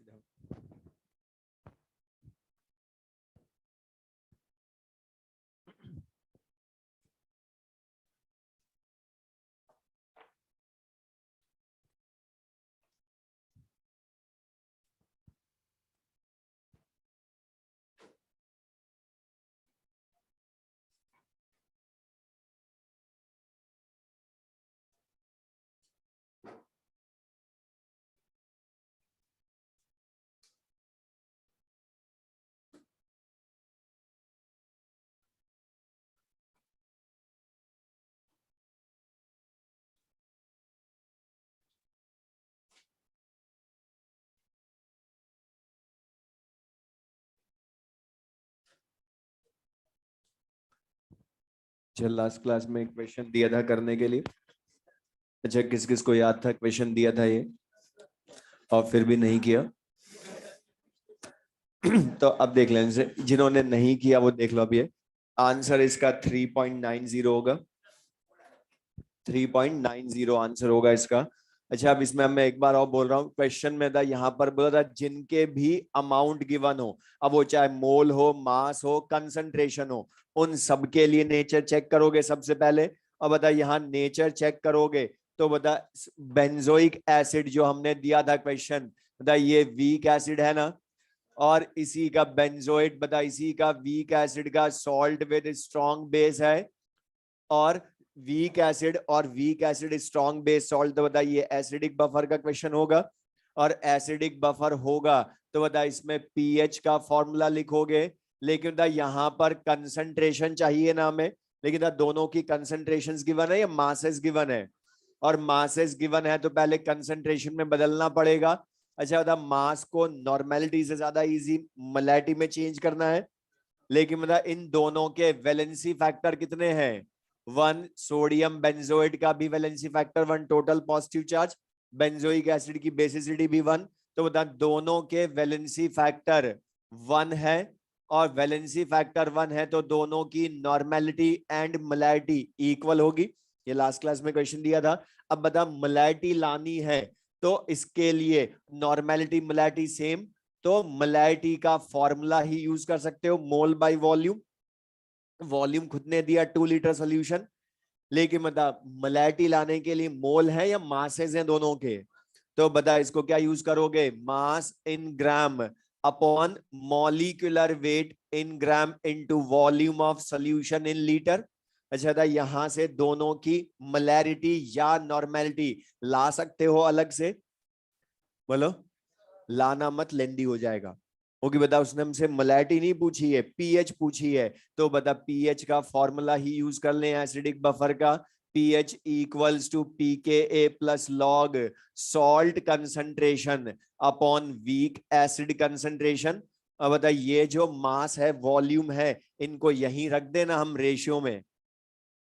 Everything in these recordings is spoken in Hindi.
सीधा। चल लास्ट क्लास में एक क्वेश्चन दिया था करने के लिए। अच्छा, किस किस को याद था क्वेश्चन दिया था ये और फिर भी नहीं किया? तो अब देख लें, जिन्होंने नहीं किया वो देख लो। अब ये आंसर इसका 3.90 होगा। 3.90 आंसर होगा इसका। अच्छा, अब इसमें मैं एक बार और बोल रहा हूँ, क्वेश्चन में था यहाँ पर बोला था जिनके भी अमाउंट गिवन हो, अब वो चाहे मोल हो, मास हो, कंसंट्रेशन हो, उन सब के लिए नेचर चेक करोगे सबसे पहले। और बता यहाँ नेचर चेक करोगे तो बता बेंजोइक एसिड जो हमने दिया था क्वेश्चन, बता ये वीक एसिड है ना, और इसी का बेंजोइट बता इसी का वीक एसिड का सॉल्ट विद स्ट्रॉन्ग बेस है। और weak acid strong base salt, तो बता ये एसिडिक बफर का क्वेश्चन होगा। और एसिडिक बफर होगा तो बता इसमें पीएच का फॉर्मूला लिखोगे। लेकिन बता यहाँ पर कंसंट्रेशन चाहिए ना हमें, लेकिन बता दोनों की कंसंट्रेशंस गिवन है या मासेस गिवन है? और मासेस गिवन है तो पहले कंसंट्रेशन में बदलना पड़ेगा। अच्छा बता मास को नॉर्मेलिटी से ज्यादा इजी मोलैरिटी में चेंज करना है। लेकिन मतलब इन दोनों के वैलेंसी फैक्टर कितने हैं? 1 सोडियम बेंजोइड का भी valency factor 1, total positive charge. Benzoic acid की बेसिसिटी भी 1। तो बता दोनों के वैलेंसी फैक्टर 1 है, और वैलेंसी फैक्टर 1 है तो दोनों की नॉर्मेलिटी एंड मोलैरिटी इक्वल होगी। ये लास्ट क्लास में क्वेश्चन दिया था। अब बता मोलैरिटी लानी है तो इसके लिए नॉर्मेलिटी मोलैरिटी सेम, तो मोलैरिटी का फॉर्मूला ही यूज कर सकते हो, मोल बाय वॉल्यूम। वॉल्यूम खुद ने दिया 2 लीटर सोल्यूशन, लेकिन मतलब मोलैरिटी लाने के लिए मोल है या मासेस हैं दोनों के, तो बता इसको क्या यूज करोगे? Mass in gram upon molecular weight in gram into volume of solution in litre. अच्छा था, यहां से दोनों की मोलैरिटी या नॉर्मेलिटी ला सकते हो अलग से। बोलो, लाना मत, लेंदी हो जाएगा। ओके बता, उसने हमसे मोलैरिटी नहीं पूछी है, पीएच पूछी है। तो बता पीएच का फॉर्मूला ही यूज कर लें एसिडिक बफर का। PH equals to pK plus log salt concentration upon weak acid concentration. अब बता ये जो मास है, वॉल्यूम है, इनको यहीं रख देना हम रेशियो में,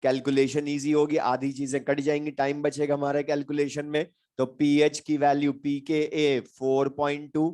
कैलकुलेशन इजी होगी, आधी चीजें कट जाएंगी, टाइम बचेगा हमारे कैलकुलेशन में। तो पीएच की value pK 4.2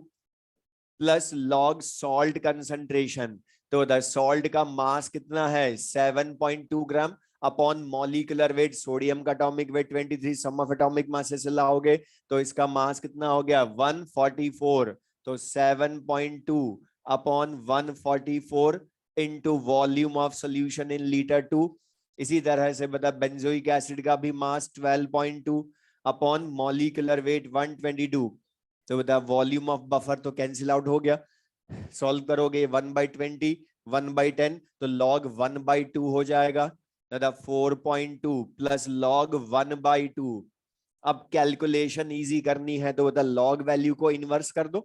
plus log salt concentration, तो द सॉल्ट का मास कितना है 7.2 gram upon molecular weight, sodium का atomic weight 23, sum of atomic masses से लाओगे तो इसका मास कितना हो गया 144। तो 7.2 upon 144 into volume of solution in litre 2। इसी तरह से बता बेंजोइक एसिड का भी मास 12.2 अपॉन मॉलिक्यूलर वेट 122। तो बता वॉल्यूम ऑफ बफर तो कैंसिल आउट हो गया, सॉल्व करोगे 1/20 1/10 तो लॉग 1/2 हो जाएगा। दादा 4.2 प्लस लॉग 1/2। अब कैलकुलेशन इजी करनी है तो बता लॉग वैल्यू को इनवर्स कर दो,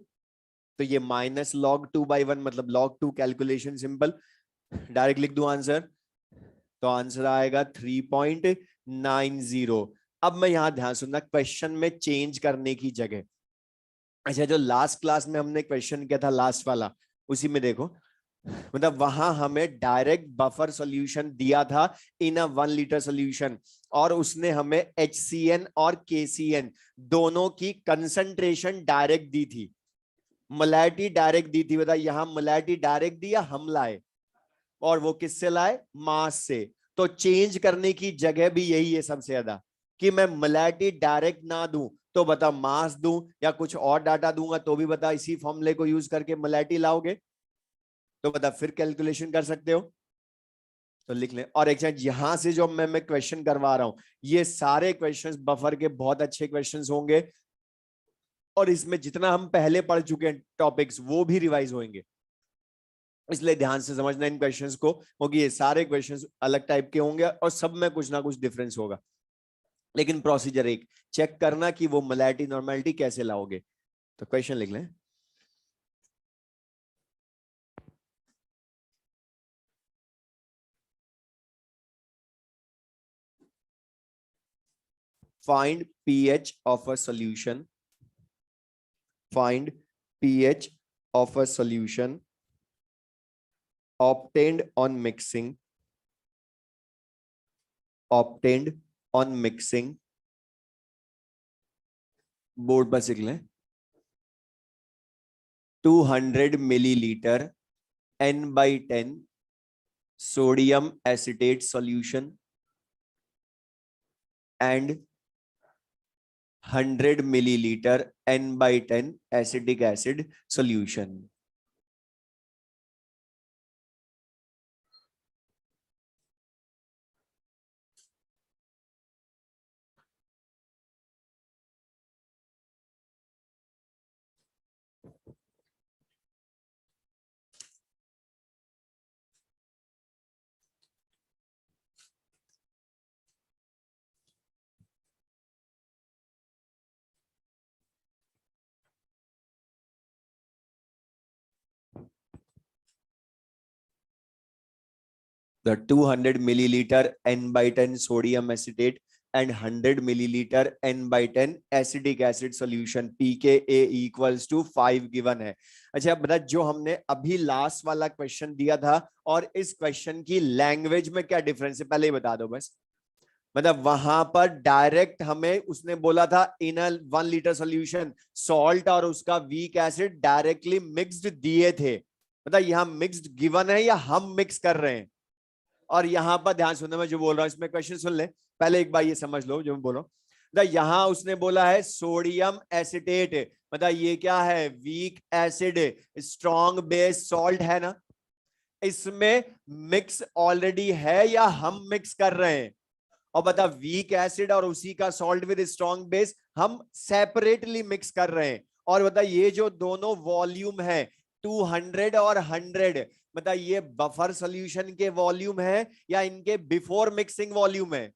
तो ये माइनस लॉग 2/1 मतलब लॉग 2। कैलकुलेशन सिंपल, डायरेक्ट लिख दूं आंसर, तो आंसर आएगा 3.90। अब मैं यहां ध्यान सुनना, क्वेश्चन में चेंज करने की जगह, अच्छा जो लास्ट क्लास में हमने क्वेश्चन किया था लास्ट वाला, उसी में देखो, मतलब वहां हमें डायरेक्ट बफर सॉल्यूशन दिया था इन अ 1 लीटर सॉल्यूशन, और उसने हमें HCN और KCN दोनों की कंसंट्रेशन डायरेक्ट दी थी, मोलैरिटी डायरेक्ट दी थी। बता यहां मोलैरिटी डायरेक्ट दिया हम लाए, और वो किससे लाए? मास से। तो चेंज करने की जगह भी यही है सबसे ज्यादा, कि मैं मोलैरिटी डायरेक्ट ना दूं तो बता मास दूं या कुछ और डाटा दूंगा तो भी बता इसी फॉर्मूले को यूज करके मोलैरिटी लाओगे, तो बता फिर कैलकुलेशन कर सकते हो। तो लिख ले। और एक चीज यहां से जो मैं क्वेश्चन करवा रहा हूं, ये सारे क्वेश्चंस बफर के बहुत अच्छे क्वेश्चंस होंगे, और इसमें जितना हम पहले पढ़ चुके हैं टॉपिक्स वो भी रिवाइज होंगे, इसलिए ध्यान से समझना इन क्वेश्चंस को, क्योंकि ये सारे क्वेश्चंस अलग टाइप के होंगे और सब में कुछ ना कुछ डिफरेंस होगा। लेकिन प्रोसीजर एक, चेक करना कि वो मोलैरिटी नॉर्मेलिटी कैसे लाओगे। तो क्वेश्चन लिख लें। Find pH of a solution. Find pH of a solution obtained on mixing. Obtained on mixing. Board पर लिख लें। 200 milliliter N/10 sodium acetate solution and 100 milliliter N/10 acetic acid solution. The 200 milliliter N/10 sodium acetate and 100 milliliter N/10 acetic acid solution pKa equals to 5 given है। अच्छा अब बता, जो हमने अभी लास्ट वाला क्वेश्चन दिया था और इस क्वेश्चन की लैंग्वेज में क्या डिफरेंस है पहले ही बता दो बस। मतलब वहां पर डायरेक्ट हमें उसने बोला था in a 1 litre solution salt और उसका वीक एसिड डायरेक्टली मिक्स्ड दिए थे। मतलब यहाँ मिक्स्ड गिवन है या हम मिक्स कर रहे हैं। और यहां पर ध्यान सुनना, मैं जो बोल रहा हूं इसमें क्वेश्चन सुन ले, पहले एक बार ये समझ लो जो मैं बोल रहा हूं। यहां उसने बोला है सोडियम एसिटेट, मतलब ये क्या है, weak acid, strong base salt है ना। इसमें मिक्स ऑलरेडी है या हम मिक्स कर रहे हैं। और बता वीक एसिड और उसी का सॉल्ट विद स्ट्रॉन्ग बेस हम सेपरेटली मिक्स कर रहे हैं। और बता ये जो दोनों वॉल्यूम है 200 और 100, बता ये बफर सॉल्यूशन के वॉल्यूम है या इनके बिफोर मिक्सिंग वॉल्यूम है।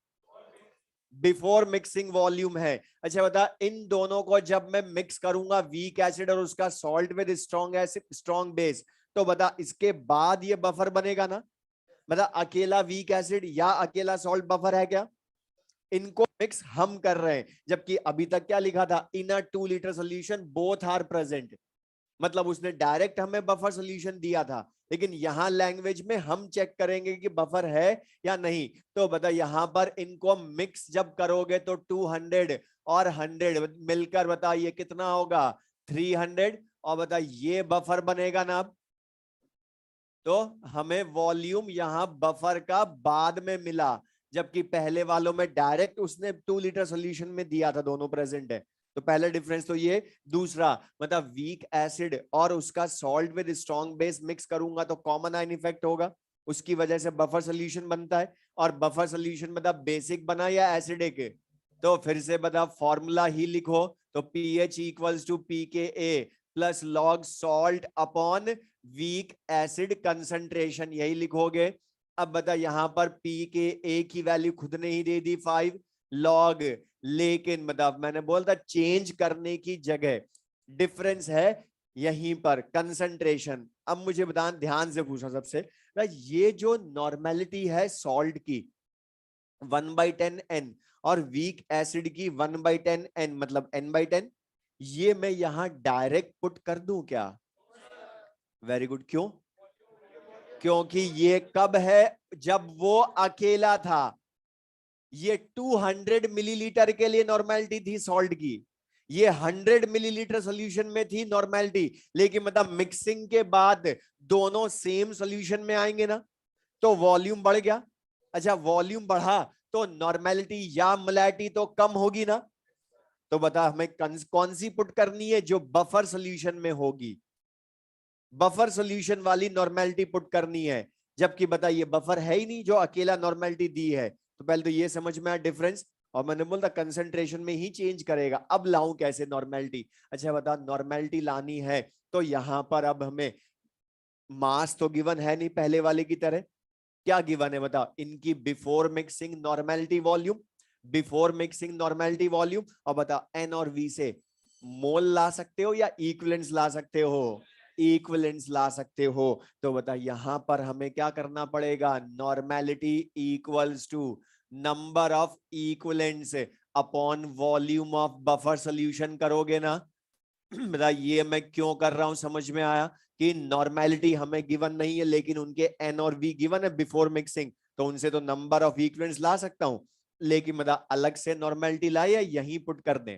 बिफोर मिक्सिंग वॉल्यूम है। अच्छा बता इन दोनों को जब मैं मिक्स करूंगा वीक एसिड और उसका salt with strong acid strong base, तो बता इसके बाद ये बफर बनेगा ना। मतलब अकेला वीक एसिड या अकेला सॉल्ट बफर है क्या। इनको मिक्स हम कर रहे हैं, जबकि अभी तक क्या लिखा था, in a 2 litre solution both are present. मतलब उसने डायरेक्ट हमें बफर सोल्यूशन दिया था, लेकिन यहां लैंग्वेज में हम चेक करेंगे कि बफर है या नहीं। तो बता यहां पर इनको मिक्स जब करोगे तो 200 और 100 मिलकर बता ये कितना होगा 300। और बता ये बफर बनेगा ना। अब तो हमें वॉल्यूम यहां बफर का बाद में मिला, जबकि पहले वालों में डायरेक्ट उसने 2 लीटर सोल्यूशन में दिया था, दोनों प्रेजेंट है। तो पहला डिफरेंस तो ये। दूसरा मतलब वीक एसिड और उसका salt with strong base mix करूंगा तो कॉमन आयन इफेक्ट होगा, उसकी वजह से बफर सोल्यूशन बनता है। और बफर सोल्यूशन मतलब बेसिक बना या एसिडिक, तो फिर से बता फॉर्मूला ही लिखो। तो pH equals to pKa plus log salt upon weak acid concentration, यही लिखोगे। अब बता यहां पर पी के ए की वैल्यू खुद ने ही दे दी 5 लॉग, लेकिन मतलब मैंने बोला था चेंज करने की जगह डिफरेंस है यहीं पर कंसंट्रेशन। अब मुझे बता ध्यान से पूछा सबसे, ये जो नॉर्मेलिटी है सॉल्ट की 1/10 n और वीक एसिड की 1/10 n मतलब n/10, ये मैं यहां डायरेक्ट पुट कर दूं क्या। Very good. क्यों, क्योंकि ये कब है, जब वो अकेला था। ये 200 मिलीलीटर के लिए नॉर्मेलिटी थी सॉल्ट की, ये 100 मिलीलीटर सॉल्यूशन में थी नॉर्मेलिटी, लेकिन मतलब मिक्सिंग के बाद दोनों सेम सॉल्यूशन में आएंगे ना, तो वॉल्यूम बढ़ गया। अच्छा वॉल्यूम बढ़ा तो नॉर्मेलिटी या मोलैरिटी तो कम होगी ना। तो बता हमें कौन सी पुट करनी है जो बफर सोल्यूशन में होगी, बफर सोल्यूशन वाली नॉर्मेलिटी पुट करनी है, जबकि बता ये बफर है ही नहीं जो अकेला नॉर्मेलिटी दी है। तो पहले तो ये समझ में आया डिफरेंस, और मैंने बोला कंसंट्रेशन में ही चेंज करेगा। अब लाऊं कैसे नॉर्मेलिटी? अच्छा बता, नॉर्मेलिटी लानी है तो यहां पर अब हमें मास तो गिवन है नहीं पहले वाले की तरह। क्या गिवन है बता? इनकी before mixing normality volume, before mixing normality volume. और बता एन और वी से मोल ला सकते हो या इक्विवेलेंस ला सकते हो? इक्विवेलेंस ला सकते हो। तो बता यहां पर हमें क्या करना पड़ेगा? Normality equals to number of equivalents upon volume of buffer solution करोगे ना। बता ये मैं क्यों कर रहा हूं, समझ में आया? कि नॉर्मेलिटी हमें गिवन नहीं है लेकिन उनके एन और वी गिवन है बिफोर मिक्सिंग, तो उनसे तो नंबर ऑफ इक्विवेलेंट्स ला सकता हूं। लेकिन मतलब अलग से नॉर्मेलिटी लाए या यहीं पुट कर दें?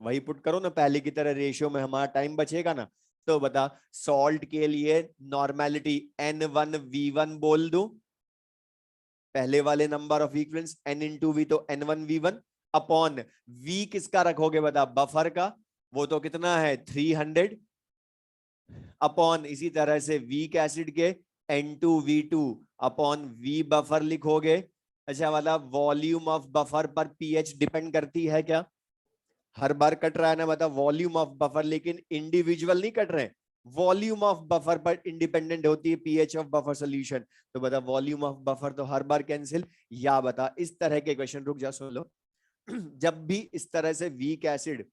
वही पुट करो ना पहले की तरह, रेशियो में हमारा टाइम बचेगा ना। तो बता सॉल्ट के लिए नॉर्मेलिटी N1V1 बोल दूं, पहले वाले number of equivalents N into V तो N1V1 अपॉन V किसका रखोगे बता? बफर का, वो तो कितना है 300 अपॉन इसी तरह से वीक एसिड के N2V2 अपॉन V बफर लिखोगे। अच्छा वाला वॉल्यूम ऑफ बफर पर पीएच डिपेंड करती है क्या? हर बार कट रहा है ना बता वॉल्यूम ऑफ बफर, लेकिन इंडिविजुअल नहीं कट रहे, वॉल्यूम ऑफ बफर पर इंडिपेंडेंट होती है पीएच ऑफ बफर सॉल्यूशन। तो बता वॉल्यूम ऑफ बफर तो हर बार कैंसिल। या बता इस तरह के क्वेश्चन, रुक जा सुन लो। जब भी इस तरह से वीक एसिड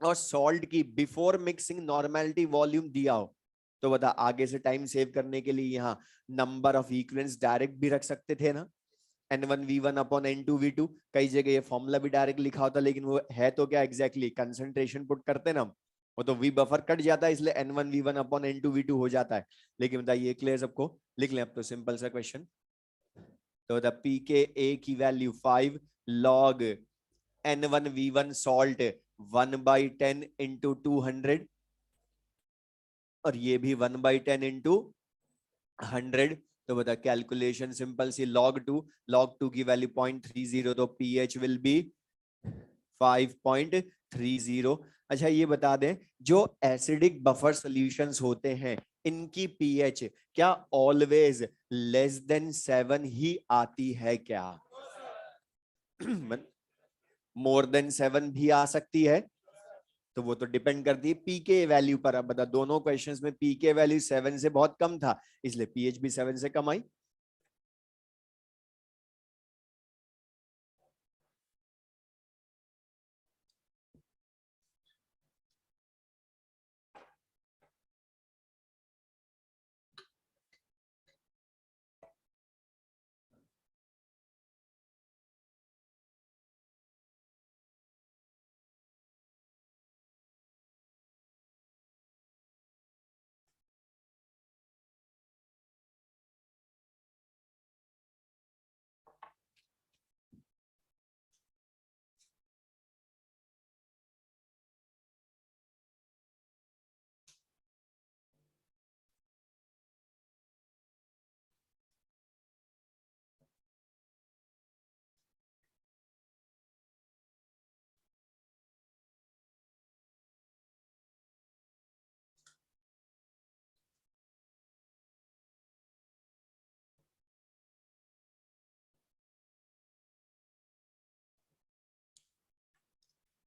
और सॉल्ट की बिफोर मिक्सिंग नॉर्मेलिटी वॉल्यूम दिया हो, तो बता आगे से टाइम सेव करने के लिए यहाँ नंबर ऑफ इक्विवेलेंट्स डायरेक्ट भी रख सकते थे ना, N1V1 अपॉन N2V2। कई जगह ये फॉर्मूला भी डायरेक्ट लिखा होता, लेकिन वो है तो क्या एग्जैक्टली कंसंट्रेशन पुट करते ना हम, वो तो V बफर कट जाता है इसलिए N1V1 अपॉन N2V2 हो जाता है। लेकिन बताइए क्लियर सबको? लिख लें अब तो सिंपल सा क्वेश्चन। तो बता pKa की value 5 log N1V1 salt 1/10 into 200, और ये भी 1/10 इंटू 100। तो बता कैलकुलेशन सिंपल सी, log 2 की वैल्यू 0.30, तो pH विल बी 5.30। अच्छा ये बता दें जो एसिडिक बफर सॉल्यूशंस होते हैं इनकी pH क्या ऑलवेज लेस देन 7 ही आती है क्या? मोर देन 7 भी आ सकती है, तो वो तो डिपेंड करती है पीके वैल्यू पर। अब बता दोनों क्वेश्चंस में पीके वैल्यू 7 से बहुत कम था, इसलिए पीएच भी 7 से कम आई।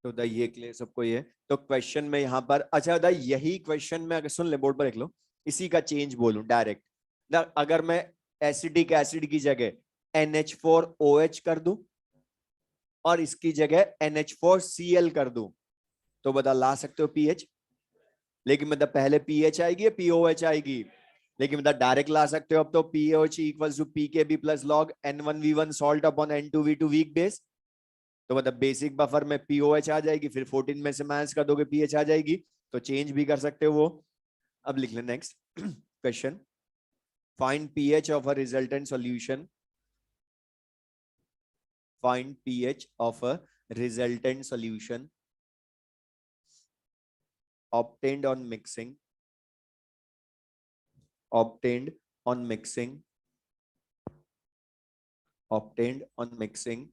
तो दा ये क्लियर सबको ये? तो क्वेश्चन में यहाँ पर, अच्छा दा यही क्वेश्चन में अगर सुन ले बोर्ड पर लिख लो, इसी का चेंज बोलूं डायरेक्ट। अगर मैं एसिडिक एसिड की जगह NH4OH कर दूं और इसकी जगह NH4Cl कर दूं, तो बता ला सकते हो पीएच? लेकिन मतलब पहले पीएच आएगी या पीओएच आएगी? लेकिन मतलब डायरेक्ट ला सकते हो अब तो, pOH equals to pKb plus log N1V1 salt upon N2V2 weak base. तो मतलब बेसिक बफर में पीओएच आ जाएगी, फिर 14 में से माइनस कर दोगे पीएच आ जाएगी, तो चेंज भी कर सकते हो वो। अब लिख ले next question. Find pH of a resultant solution, find pH of a resultant solution obtained on mixing, obtained on mixing, obtained on mixing।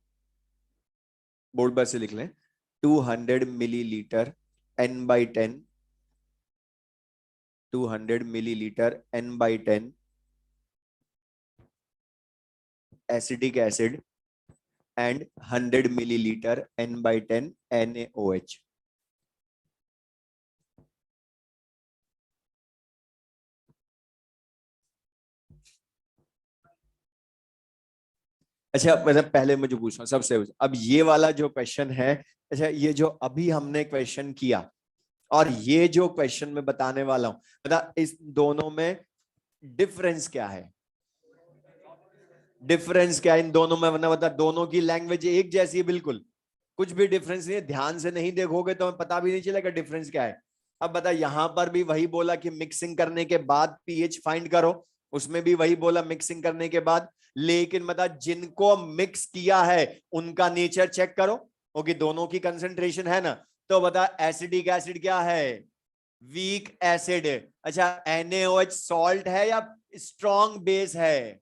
Board पर से लिख लें। 200 millilitre n/10, 200 millilitre n/10 acidic acid and 100 milliliter n/10 NaOH. अच्छा, मतलब पहले मुझे पूछना सबसे, अब ये वाला जो क्वेश्चन है, अच्छा ये जो अभी हमने क्वेश्चन किया और ये जो क्वेश्चन मैं बताने वाला हूं, मतलब इस दोनों में डिफरेंस क्या है? डिफरेंस क्या है इन दोनों में? वरना बता, दोनों की लैंग्वेज एक जैसी है बिल्कुल, कुछ भी डिफरेंस नहीं है। ध्यान से नहीं देखोगे तो पता भी नहीं चलेगा डिफरेंस क्या है। अब बता, यहां पर भी वही बोला कि मिक्सिंग करने के बाद पीएच फाइंड करो, उसमें भी वही बोला मिक्सिंग करने के बाद, लेकिन बता जिनको मिक्स किया है उनका नेचर चेक करो, क्योंकि दोनों की कंसेंट्रेशन है ना। तो बता एसिडिक एसिड क्या है? Weak acid. अच्छा, NaOH सॉल्ट है या स्ट्रॉन्ग बेस है?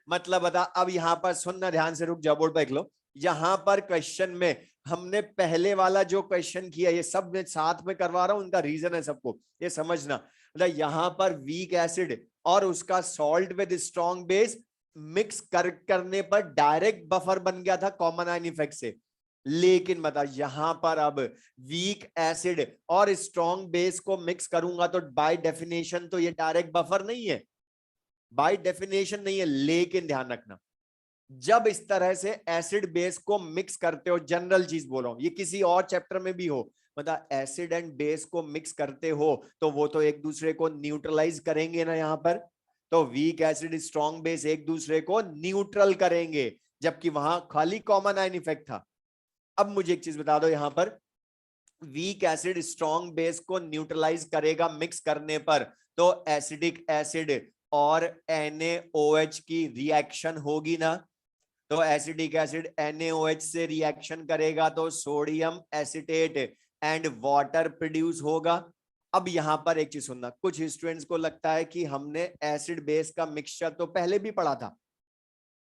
मतलब बता, अब यहां पर सुनना ध्यान से, रुक जा बोर्ड पर देख लो। यहां पर क्वेश्चन में हमने पहले वाला जो क्वेश्चन किया, ये सब मैं साथ में करवा रहा हूं, उनका रीजन है सबको, ये समझना। मतलब यहां पर वीक एसिड और उसका salt with strong base mix करने पर डायरेक्ट बफर बन गया था कॉमन आयन इफेक्ट से। लेकिन बता यहां पर अब वीक एसिड और स्ट्रॉन्ग बेस को मिक्स करूंगा तो बाय डेफिनेशन तो ये डायरेक्ट बफर नहीं है, बाय डेफिनेशन नहीं है। लेकिन ध्यान रखना, जब इस तरह से एसिड बेस को मिक्स करते हो, जनरल चीज बोल रहा हूं, ये किसी और चैप्टर में भी हो, मतलब एसिड एंड बेस को मिक्स करते हो तो वो तो एक दूसरे को न्यूट्रलाइज करेंगे ना यहां पर। तो वीक एसिड स्ट्रॉन्ग बेस एक दूसरे को न्यूट्रल करेंगे, जबकि वहां खाली कॉमन आयन इफेक्ट था। अब मुझे एक चीज बता दो, यहां पर वीक एसिड स्ट्रॉन्ग बेस को न्यूट्रलाइज करेगा मिक्स करने पर, तो एसिडिक एसिड और NaOH की रिएक्शन होगी ना। तो एसिडिक एसिड NaOH से रिएक्शन करेगा तो sodium acetate and water produce होगा। अब यहां पर एक चीज सुनना, कुछ स्टूडेंट्स को लगता है कि हमने एसिड बेस का मिक्सचर तो पहले भी पढ़ा था,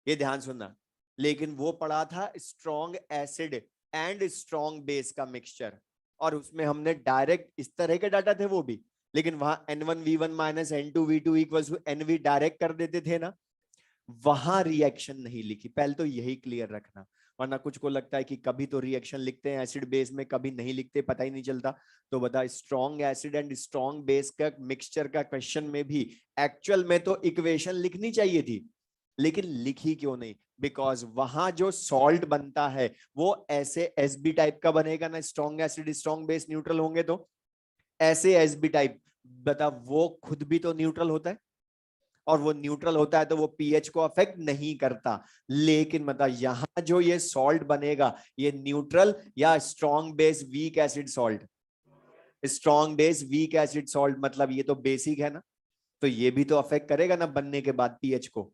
ये ध्यान सुनना, लेकिन वो पढ़ा था strong acid and strong base का मिक्सचर, और उसमें हमने डायरेक्ट इस तरह के डाटा थे वो भी, लेकिन वहां N1V1 minus N2V2 equals to NV direct कर देते थे ना, वहां रिएक्शन नहीं लिखी। पहले तो यही क्लियर रखना, वरना कुछ को लगता है कि कभी तो रिएक्शन लिखते हैं एसिड बेस में, कभी नहीं लिखते, पता ही नहीं चलता। तो बता, strong acid and strong base का मिक्सचर का क्वेश्चन में भी एक्चुअल में तो इक्वेशन लिखनी चाहिए थी, लेकिन लिखी क्यों नहीं? बिकॉज वहां जो सॉल्ट बनता है वो ऐसे एसबी टाइप का बनेगा ना, strong acid strong base neutral होंगे तो ऐसे एसबी टाइप, बता वो खुद भी तो न्यूट्रल होता है, और वो न्यूट्रल होता है तो वो पीएच को अफेक्ट नहीं करता। लेकिन मतलब यहां जो ये सॉल्ट बनेगा, ये न्यूट्रल या strong base weak acid salt? Strong base weak acid salt, मतलब ये तो बेसिक है ना, तो ये भी तो अफेक्ट करेगा ना बनने के बाद पीएच को,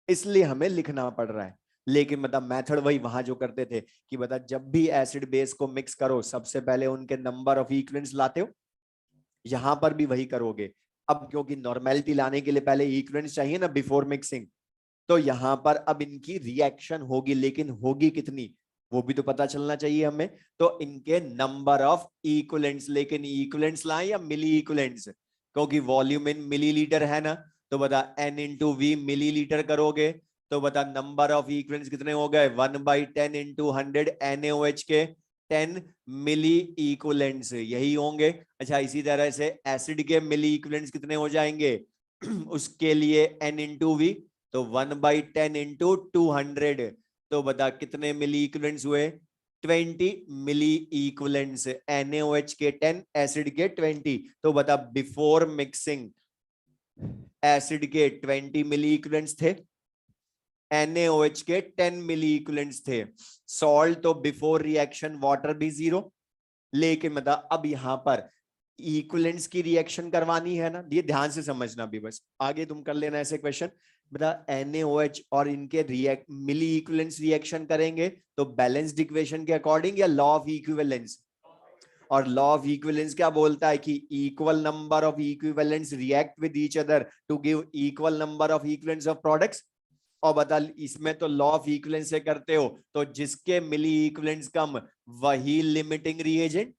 इसलिए हमें लिखना पड़ रहा है। लेकिन मतलब मेथड वही वहां जो करते थे कि बता, जब भी एसिड बेस को मिक्स करो सबसे पहले उनके नंबर ऑफ इक्विवेलेंट्स लाते हो, यहां पर भी वही करोगे। अब क्योंकि नॉर्मेलिटी लाने के लिए पहले इक्विवेलेंट्स चाहिए ना बिफोर मिक्सिंग, तो यहां पर अब इनकी रिएक्शन होगी, लेकिन होगी कितनी वो भी तो पता चलना चाहिए हमें। तो इनके नंबर ऑफ इक्विवेलेंट्स, लेकिन इक्विवेलेंट्स लाएं या मिली इक्विवेलेंट्स, क्योंकि वॉल्यूम इन मिलीलीटर है ना। तो बता N/V मिलीलीटर करोगे तो बता नंबर ऑफ इक्विवेलेंट्स कितने हो गए, 1/10 × 100 NaOH के 10 मिली इक्विवेलेंट्स यही होंगे। अच्छा, इसी तरह से एसिड के मिली इक्विवेलेंट्स कितने हो जाएंगे उसके लिए N/V, तो 1/10 × 200, तो बता कितने मिली इक्विवेलेंट्स हुए, 20 मिली इक्विवेलेंट्स, NaOH के 10 एसिड के 20। तो बता बिफोर मिक्सिंग एसिड के 20 मिली इक्विवेलेंट्स थे, NaOH के 10 मिली इक्विवेलेंट्स थे। सॉल्ट तो बिफोर रिएक्शन वाटर भी 0, लेकिन मतलब अब यहां पर इक्विवेलेंट्स की रिएक्शन करवानी है ना, ये ध्यान से समझना भी, बस आगे तुम कर लेना ऐसे क्वेश्चन। बता NaOH और इनके रिएक्ट मिली इक्विवेलेंट्स रिएक्शन करेंगे तो बैलेंस्ड इक्वेशन के अकॉर्डिंग या लॉ ऑफ इक्विवेलेंस, और लॉ ऑफ इक्विवेलेंस क्या बोलता है कि equal number of equivalents react with each other to give equal number of equivalents of products. और बता इसमें तो लॉ ऑफ इक्विवेलेंस से करते हो, तो जिसके मिली इक्विवेलेंस कम वही लिमिटिंग रिएजेंट,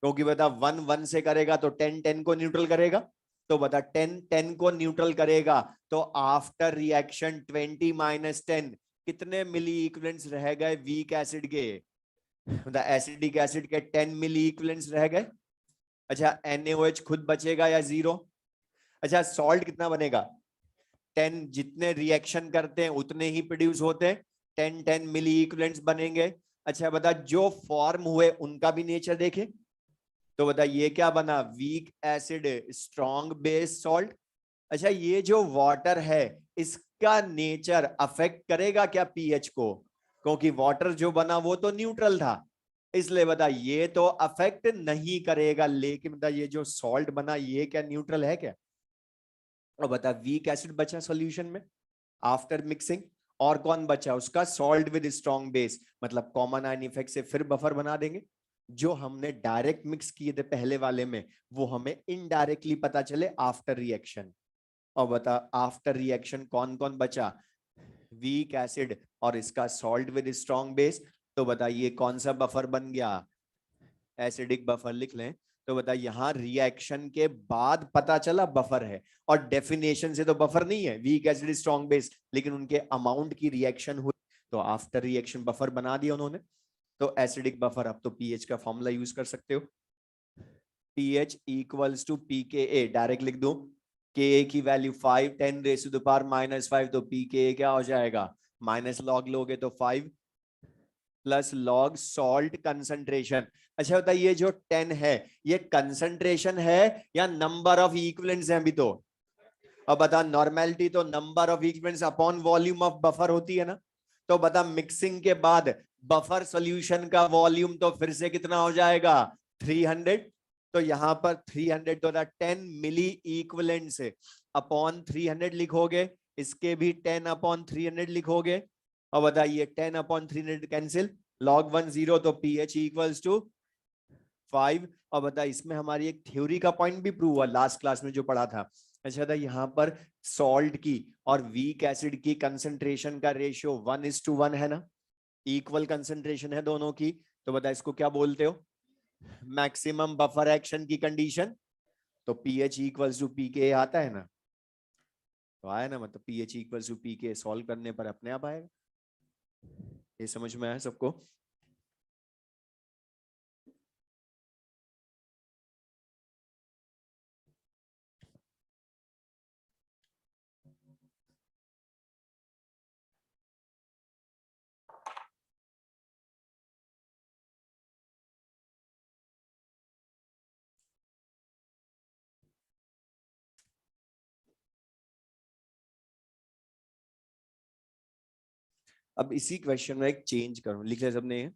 क्योंकि बता 1 1 से करेगा तो 10 10 को न्यूट्रल करेगा, तो बता 10 10 को न्यूट्रल करेगा, तो आफ्टर रिएक्शन 20 माइनस 10 कितने मिली इक्विवेलेंट्स रह गए वीक एसिड के, मतलब एसिडिक एसिड के 10 मिली इक्विवेलेंट्स रह गए। अच्छा NaOH खुद बचेगा या 0? अच्छा सॉल्ट कितना बनेगा, 10 जितने रिएक्शन करते हैं उतने ही प्रोड्यूस होते हैं, 10 10 मिली इक्विवेलेंट्स बनेंगे। अच्छा बता जो फॉर्म हुए उनका भी नेचर देखे, तो बता ये क्या बना, weak acid strong base salt. अच्छा ये जो वाटर है इसका नेचर अफेक्ट करेगा क्या पीएच को, क्योंकि वाटर जो बना वो तो न्यूट्रल था, इसलिए बता ये तो अफेक्ट नहीं करेगा, लेकिन बता ये जो सॉल्ट बना ये क्या न्यूट्रल है क्या? और बता वीक एसिड बचा सॉल्यूशन में आफ्टर मिक्सिंग, और कौन बचा उसका, सॉल्ट विद स्ट्रॉन्ग बेस, मतलब कॉमन आयन इफेक्ट से फिर बफर बना देंगे। जो हमने डायरेक्ट मिक्स किए थे पहले वाले में वो हमें इनडायरेक्टली पता चले आफ्टर रिएक्शन। और बता आफ्टर रिएक्शन कौन कौन बचा, वीक एसिड और इसका सॉल्ट विद स्ट्रॉन्ग बेस, तो बता ये कौन सा बफर बन गया, एसिडिक बफर लिख लें। तो बता यहां रिएक्शन के बाद पता चला बफर है, और डेफिनेशन से तो बफर नहीं है, वीक एसिड स्ट्रॉन्ग बेस, लेकिन उनके अमाउंट की रिएक्शन हुई तो आफ्टर रिएक्शन बफर बना दिया उन्होंने, तो एसिडिक बफर। अब तो पीएच का फॉर्मूला यूज कर सकते हो, pH equals to pK, direct लिख दो, के की value 5 10 raise to the power -5, तो पीके क्या हो जाएगा, माइनस लॉग लोगे तो 5 प्लस लॉग सॉल्ट कंसंट्रेशन। अच्छा बताइए ये जो 10 है ये कंसंट्रेशन है या नंबर ऑफ इक्विवेलेंट्स हैं अभी तो? अब बता नॉर्मेलिटी तो number of equivalents upon volume of buffer होती है ना, तो बता मिक्सिंग के बाद बफर सॉल्यूशन का वॉल्यूम तो फिर से कितना हो जाएगा 300, तो यहां पर 300 तो 10 मिली इक्विवेलेंट्स अपॉन 300 लिखोगे, इसके भी 10 अपॉन 300 लिखोगे, और बताइए 10 अपॉन 300 कैंसिल, log 1 0, तो pH इक्वल्स टू 5। और बता इसमें हमारी एक थ्योरी का पॉइंट भी प्रूव हुआ लास्ट क्लास में जो पढ़ा था। अच्छा था यहाँ पर सॉल्ट की और वीक एसिड की कंसंट्रेशन का रेशियो 1:1 है ना, इक्वल कंसंट्रेशन है दोनों की, तो बता इसको क्या बोलते हो, मैक्सिमम बफर एक्शन की कंडीशन, तो पीएच इक्वल्स टू पीके आता है ना, तो आया ना, मतलब pH equals to pK solve करने पर अपने आप आएगा। ये समझ में आया सबको? अब इसी क्वेश्चन में एक चेंज करूं, लिख लिया सबने?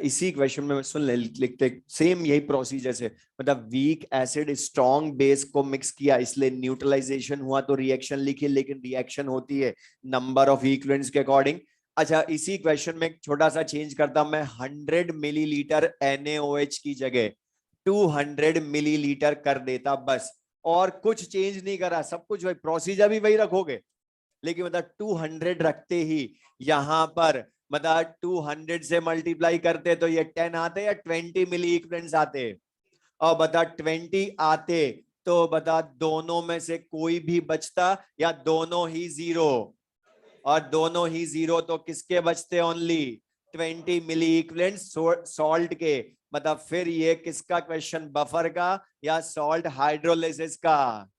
इसी क्वेश्चन में सुन ले, लिखते सेम यही प्रोसीजर से, मतलब वीक एसिड स्ट्रॉन्ग बेस को मिक्स किया इसलिए न्यूट्रलाइजेशन हुआ, तो रिएक्शन लिखी, लेकिन रिएक्शन होती है नंबर ऑफ इक्विवेलेंट्स के अकॉर्डिंग। अच्छा इसी क्वेश्चन में छोटा सा चेंज करता मैं, 100 मिलीलीटर NaOH की जगह 200 मिलीलीटर कर देता बस, और कुछ चेंज नहीं करा, सब कुछ वही प्रोसीजर भी वही रखोगे, लेकिन मतलब 200 रखते ही यहां पर मतलब 200 से मल्टीप्लाई करते तो ये 10 आते या 20 मिली इक्विवेलेंट्स आते, और बता 20 आते तो बता दोनों में से कोई भी बचता या दोनों ही जीरो, और दोनों ही जीरो तो किसके बचते, ओनली 20 मिली इक्विवेलेंट्स सॉल्ट के, मतलब फिर ये किसका क्वेश्चन, बफर का या सॉल्ट हाइड्रोलिसिस का?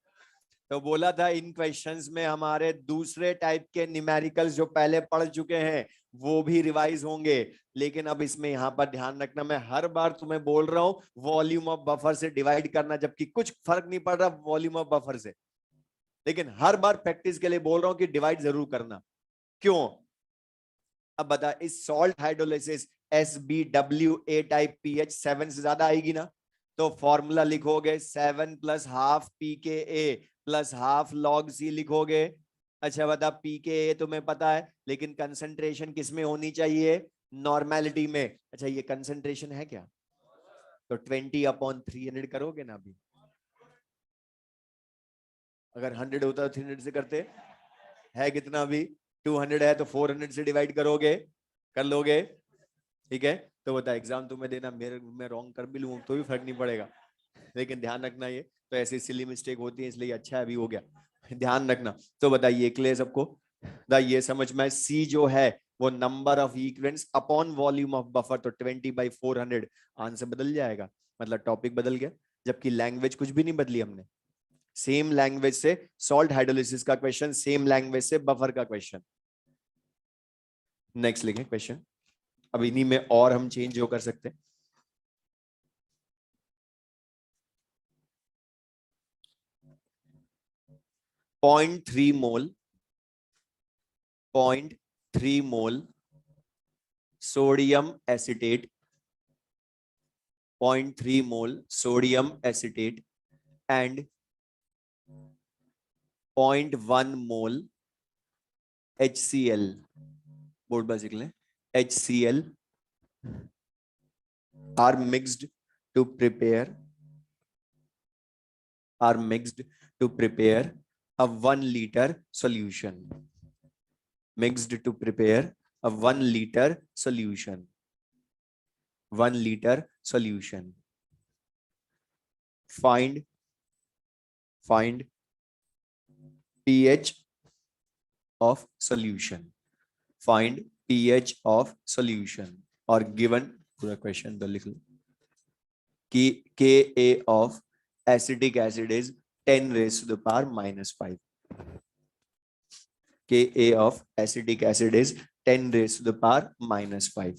तो बोला था इन क्वेश्चंस में हमारे दूसरे टाइप के न्यूमेरिकल्स जो पहले पढ़ चुके हैं वो भी रिवाइज होंगे, लेकिन अब इसमें यहां पर ध्यान रखना, मैं हर बार तुम्हें बोल रहा हूं वॉल्यूम ऑफ बफर से डिवाइड करना, जबकि कुछ फर्क नहीं पड़ रहा वॉल्यूम ऑफ बफर से, लेकिन हर बार प्रैक्टिस के लिए बोल रहा हूं कि डिवाइड जरूर करना। क्यों? अब बता इस salt hydrolysis SbWa type pH 7 से ज्यादा आएगी ना, तो फॉर्मूला लिखोगे 7 + ½ pKa + ½ log C लिखोगे। अच्छा बता pKa तुम्हें पता है, लेकिन कंसंट्रेशन किस में होनी चाहिए? नॉर्मेलिटी में। अच्छा ये कंसंट्रेशन है क्या? तो 20/300 करोगे ना अभी? अगर 100 होता तो 300 से करते। है कितना अभी? 200 है तो 400 से डिवाइड करोगे, कर लोगे? ठीक है। तो बता एग्जाम तुम्हें देना, मेरे मैं रॉन्ग कर भी लूँ तो भी फर्क नहीं पड़ेगा, लेकिन ध्यान रखना ये तो ऐसी सिली मिस्टेक होती है, इसलिए अच्छा है अभी हो गया, ध्यान रखना। तो बताइए क्लियर सबको? ये समझ में, सी जो है वो number of equations upon volume of buffer, तो 20/400 आंसर बदल जाएगा, मतलब टॉपिक बदल गया, जबकि लैंग्वेज कुछ भी नहीं बदली हमने। सेम लैंग्वेज से सॉल्ट हाइड्रोलिसिस का क्वेश्चन, सेम लैंग्वेज से बफर का क्वेश्चन। नेक्स्ट लिखें क्वेश्चन, अब इन्हीं में और हम चेंज जो कर सकते हैं। 0.3 मोल, 0.3 मोल sodium acetate, 0.3 mole sodium acetate and 0.1 mole HCl, board पर लिख लें, HCl are mixed to prepare a 1 liter solution, mixed to prepare a 1 liter solution, 1 liter solution. Find pH of solution, find pH of solution, और given पूरा क्वेश्चन तो लिख लो कि Ka of acetic acid is 10 raised to the power -5. Ka of acetic acid is 10 raised to the power -5.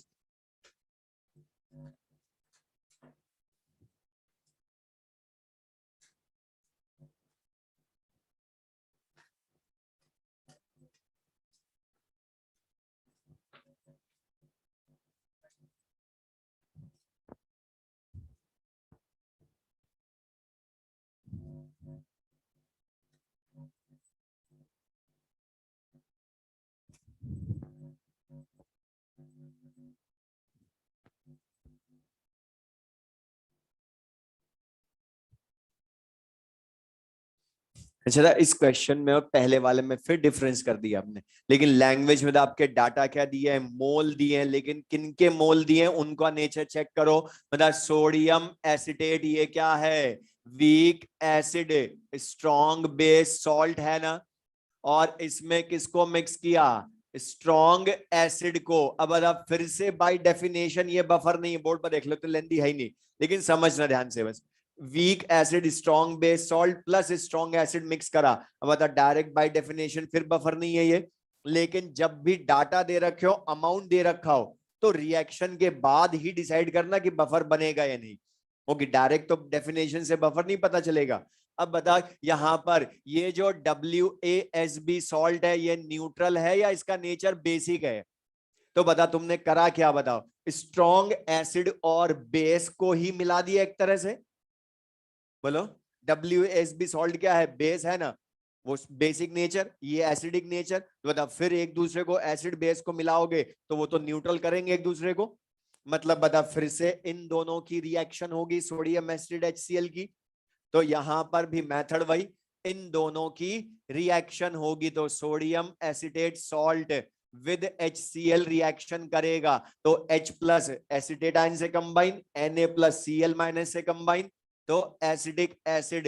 अच्छा इस क्वेश्चन में और पहले वाले में फिर डिफरेंस कर दिया आपने, लेकिन लैंग्वेज में तो आपके डाटा क्या दिए हैं? मोल दिए हैं, लेकिन किन के मोल दिए हैं उनका नेचर चेक करो। मतलब सोडियम एसिटेट ये क्या है? Weak acid, strong base salt है ना, और इसमें किसको मिक्स किया? स्ट्रॉन्ग एसिड को। अब आप फिर से बाय डेफिनेशन ये बफर नहीं है, बोर्ड पर देख लो तो लेंदी है ही नहीं, लेकिन समझना ध्यान से बस, weak acid strong base salt plus strong acid mix करा। अब बता डायरेक्ट बाय डेफिनेशन फिर बफर नहीं है ये, लेकिन जब भी डाटा दे रखे हो, अमाउंट दे रखा हो, तो रिएक्शन के बाद ही डिसाइड करना कि बफर बनेगा या नहीं, ओके? डायरेक्ट तो डेफिनेशन से बफर नहीं पता चलेगा। अब बता यहां पर ये जो WaSb सॉल्ट है ये न्यूट्रल है या इसका नेचर बेसिक है? तो बता तुमने करा क्या, बताओ? स्ट्रॉन्ग एसिड और बेस को ही मिला दिया एक तरह से, बोलो। WaSb सॉल्ट क्या है? बेस है ना, वो बेसिक नेचर, ये एसिडिक नेचर, तो बता फिर एक दूसरे को एसिड बेस को मिलाओगे तो वो तो न्यूट्रल करेंगे एक दूसरे को, मतलब बता फिर से इन दोनों की रिएक्शन होगी सोडियम एसिड HCl की, तो यहां पर भी मेथड वही, इन दोनों की रिएक्शन होगी, तो sodium acetate salt with HCl reaction करेगा, तो H प्लस एसिटेट आयन से कंबाइन, Na+Cl- से कंबाइन, तो एसिडिक एसिड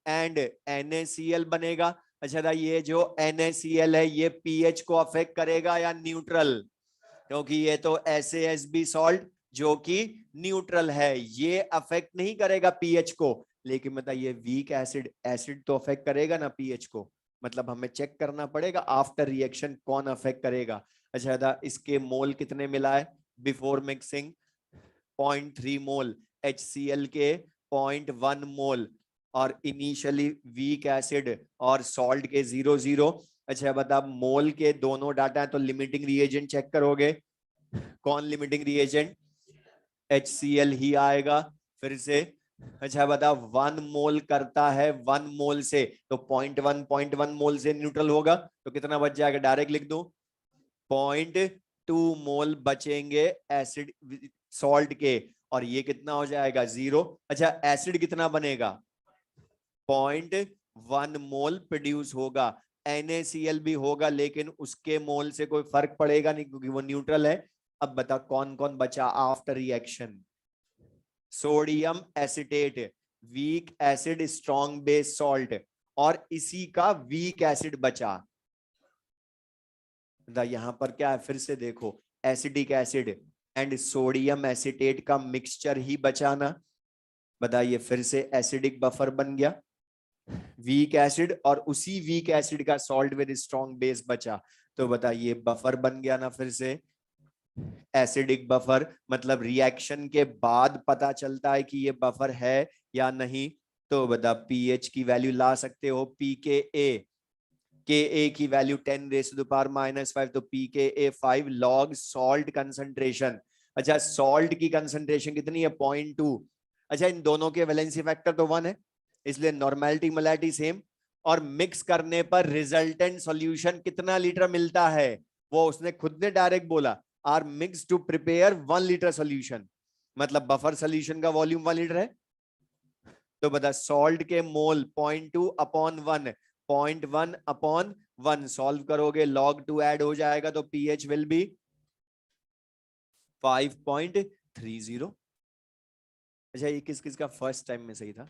एंड NaCl बनेगा। अच्छा ये जो NaCl है ये pH को अफेक्ट करेगा या न्यूट्रल? क्योंकि ये तो SaSb सॉल्ट जो कि न्यूट्रल है, ये अफेक्ट नहीं करेगा पीएच को, लेकिन मतलब ये वीक एसिड, एसिड तो अफेक्ट करेगा ना पीएच को, मतलब हमें चेक करना पड़ेगा आफ्टर रिएक्शन कौन अफेक्ट करेगा। अच्छा था इसके मोल कितने मिला है बिफोर मिक्सिंग? 0.3 मोल HCl के, 0.1 मोल, और इनिशियली वीक एसिड और सॉल्ट के 0 0। अच्छा बता मोल के दोनों डाटा है तो लिमिटिंग रिएजेंट चेक करोगे, कौन लिमिटिंग रिएजेंट? HCl ही आएगा फिर से, अच्छा बता, 1 मोल करता है 1 मोल से, तो 0.1 मोल से न्यूट्रल होगा, तो कितना बच जाएगा, डायरेक्ट लिख दूं 0.2 मोल बचेंगे एसिड सॉल्ट के, और ये कितना हो जाएगा 0। अच्छा एसिड कितना बनेगा, 0.1 मोल प्रोड्यूस होगा, NaCl भी होगा, लेकिन उसके मोल से कोई फर्क पड़ेगा नहीं क्योंकि वो न्यूट्रल है। अब बता कौन कौन बचा after reaction, sodium acetate, weak acid strong base salt, और इसी का वीक एसिड बचा। यहां पर क्या है, फिर से देखो, acidic acid and sodium acetate का मिक्सचर ही बचा ना। बताइए, फिर से एसिडिक बफर बन गया, वीक एसिड और उसी वीक एसिड का सॉल्ट विद स्ट्रॉन्ग बेस बचा, तो बताइए बफर बन गया ना फिर से। एसिडिक बफर मतलब रिएक्शन के बाद पता चलता है कि ये बफर है या नहीं, तो बता पीएच की वैल्यू ला सकते हो, पीकेए, के की वैल्यू 10⁻⁻⁵, तो pKa 5 लॉग सॉल्ट कंसंट्रेशन। अच्छा सॉल्ट की कंसंट्रेशन कितनी है, 0.2। अच्छा इन दोनों के वैलेंसी फैक्टर तो 1 है, इसलिए नॉर्मेलिटी मोलैरिटी सेम, और मिक्स करने पर रिजल्टेंट सॉल्यूशन कितना लीटर मिलता है, वो उसने खुद ने डायरेक्ट बोला, are mix to prepare 1 litre solution, मतलब बफर सॉल्यूशन का वॉल्यूम 1 लीटर है। तो बता सॉल्ट के मोल 0.2/1, 0.1/1 सॉल्व करोगे, log 2 ऐड हो जाएगा, तो pH विल बी 5.30। अच्छा ये किस किस का फर्स्ट टाइम में सही था,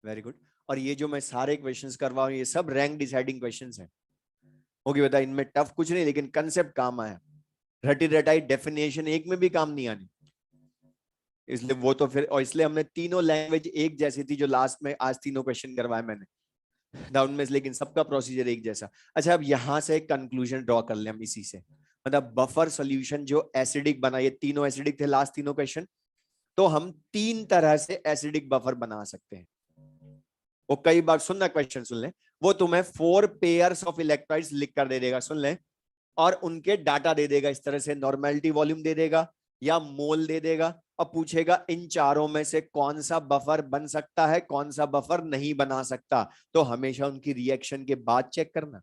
वेरी गुड। और ये जो मैं सारे क्वेश्चंस करवा रहा हूं ये सब रैंक डिसाइडिंग क्वेश्चंस हैं। ओके बता, इनमें टफ कुछ नहीं, लेकिन कंसेप्ट काम आया, रटी रटाई डेफिनेशन एक में भी काम नहीं आनी, इसलिए वो तो फिर, और इसलिए हमने तीनों लैंग्वेज एक जैसी थी जो लास्ट में आज तीनों क्वेश्चन करवाए मैंने डाउन में, लेकिन सबका प्रोसीजर एक जैसा। अच्छा अब यहां से एक कंक्लूजन ड्रॉ कर ले हम इसी से, मतलब बफर सॉल्यूशन जो एसिडिक बना, ये तीनों एसिडिक थे लास्ट तीनों क्वेश्चन, तो हम 3 तरह से एसिडिक बफर बना सकते हैं। वो कई बार सुनना, क्वेश्चन सुन ले, वो तुम्हें 4 पेयर्स ऑफ इलेक्ट्रोलाइट्स लिख कर दे देगा, सुन ले, और उनके डाटा दे देगा, इस तरह से नॉर्मेलिटी वॉल्यूम दे देगा या मोल दे देगा, और पूछेगा इन चारों में से कौन सा बफर बन सकता है, कौन सा बफर नहीं बना सकता, तो हमेशा उनकी रिएक्शन के बाद चेक करना,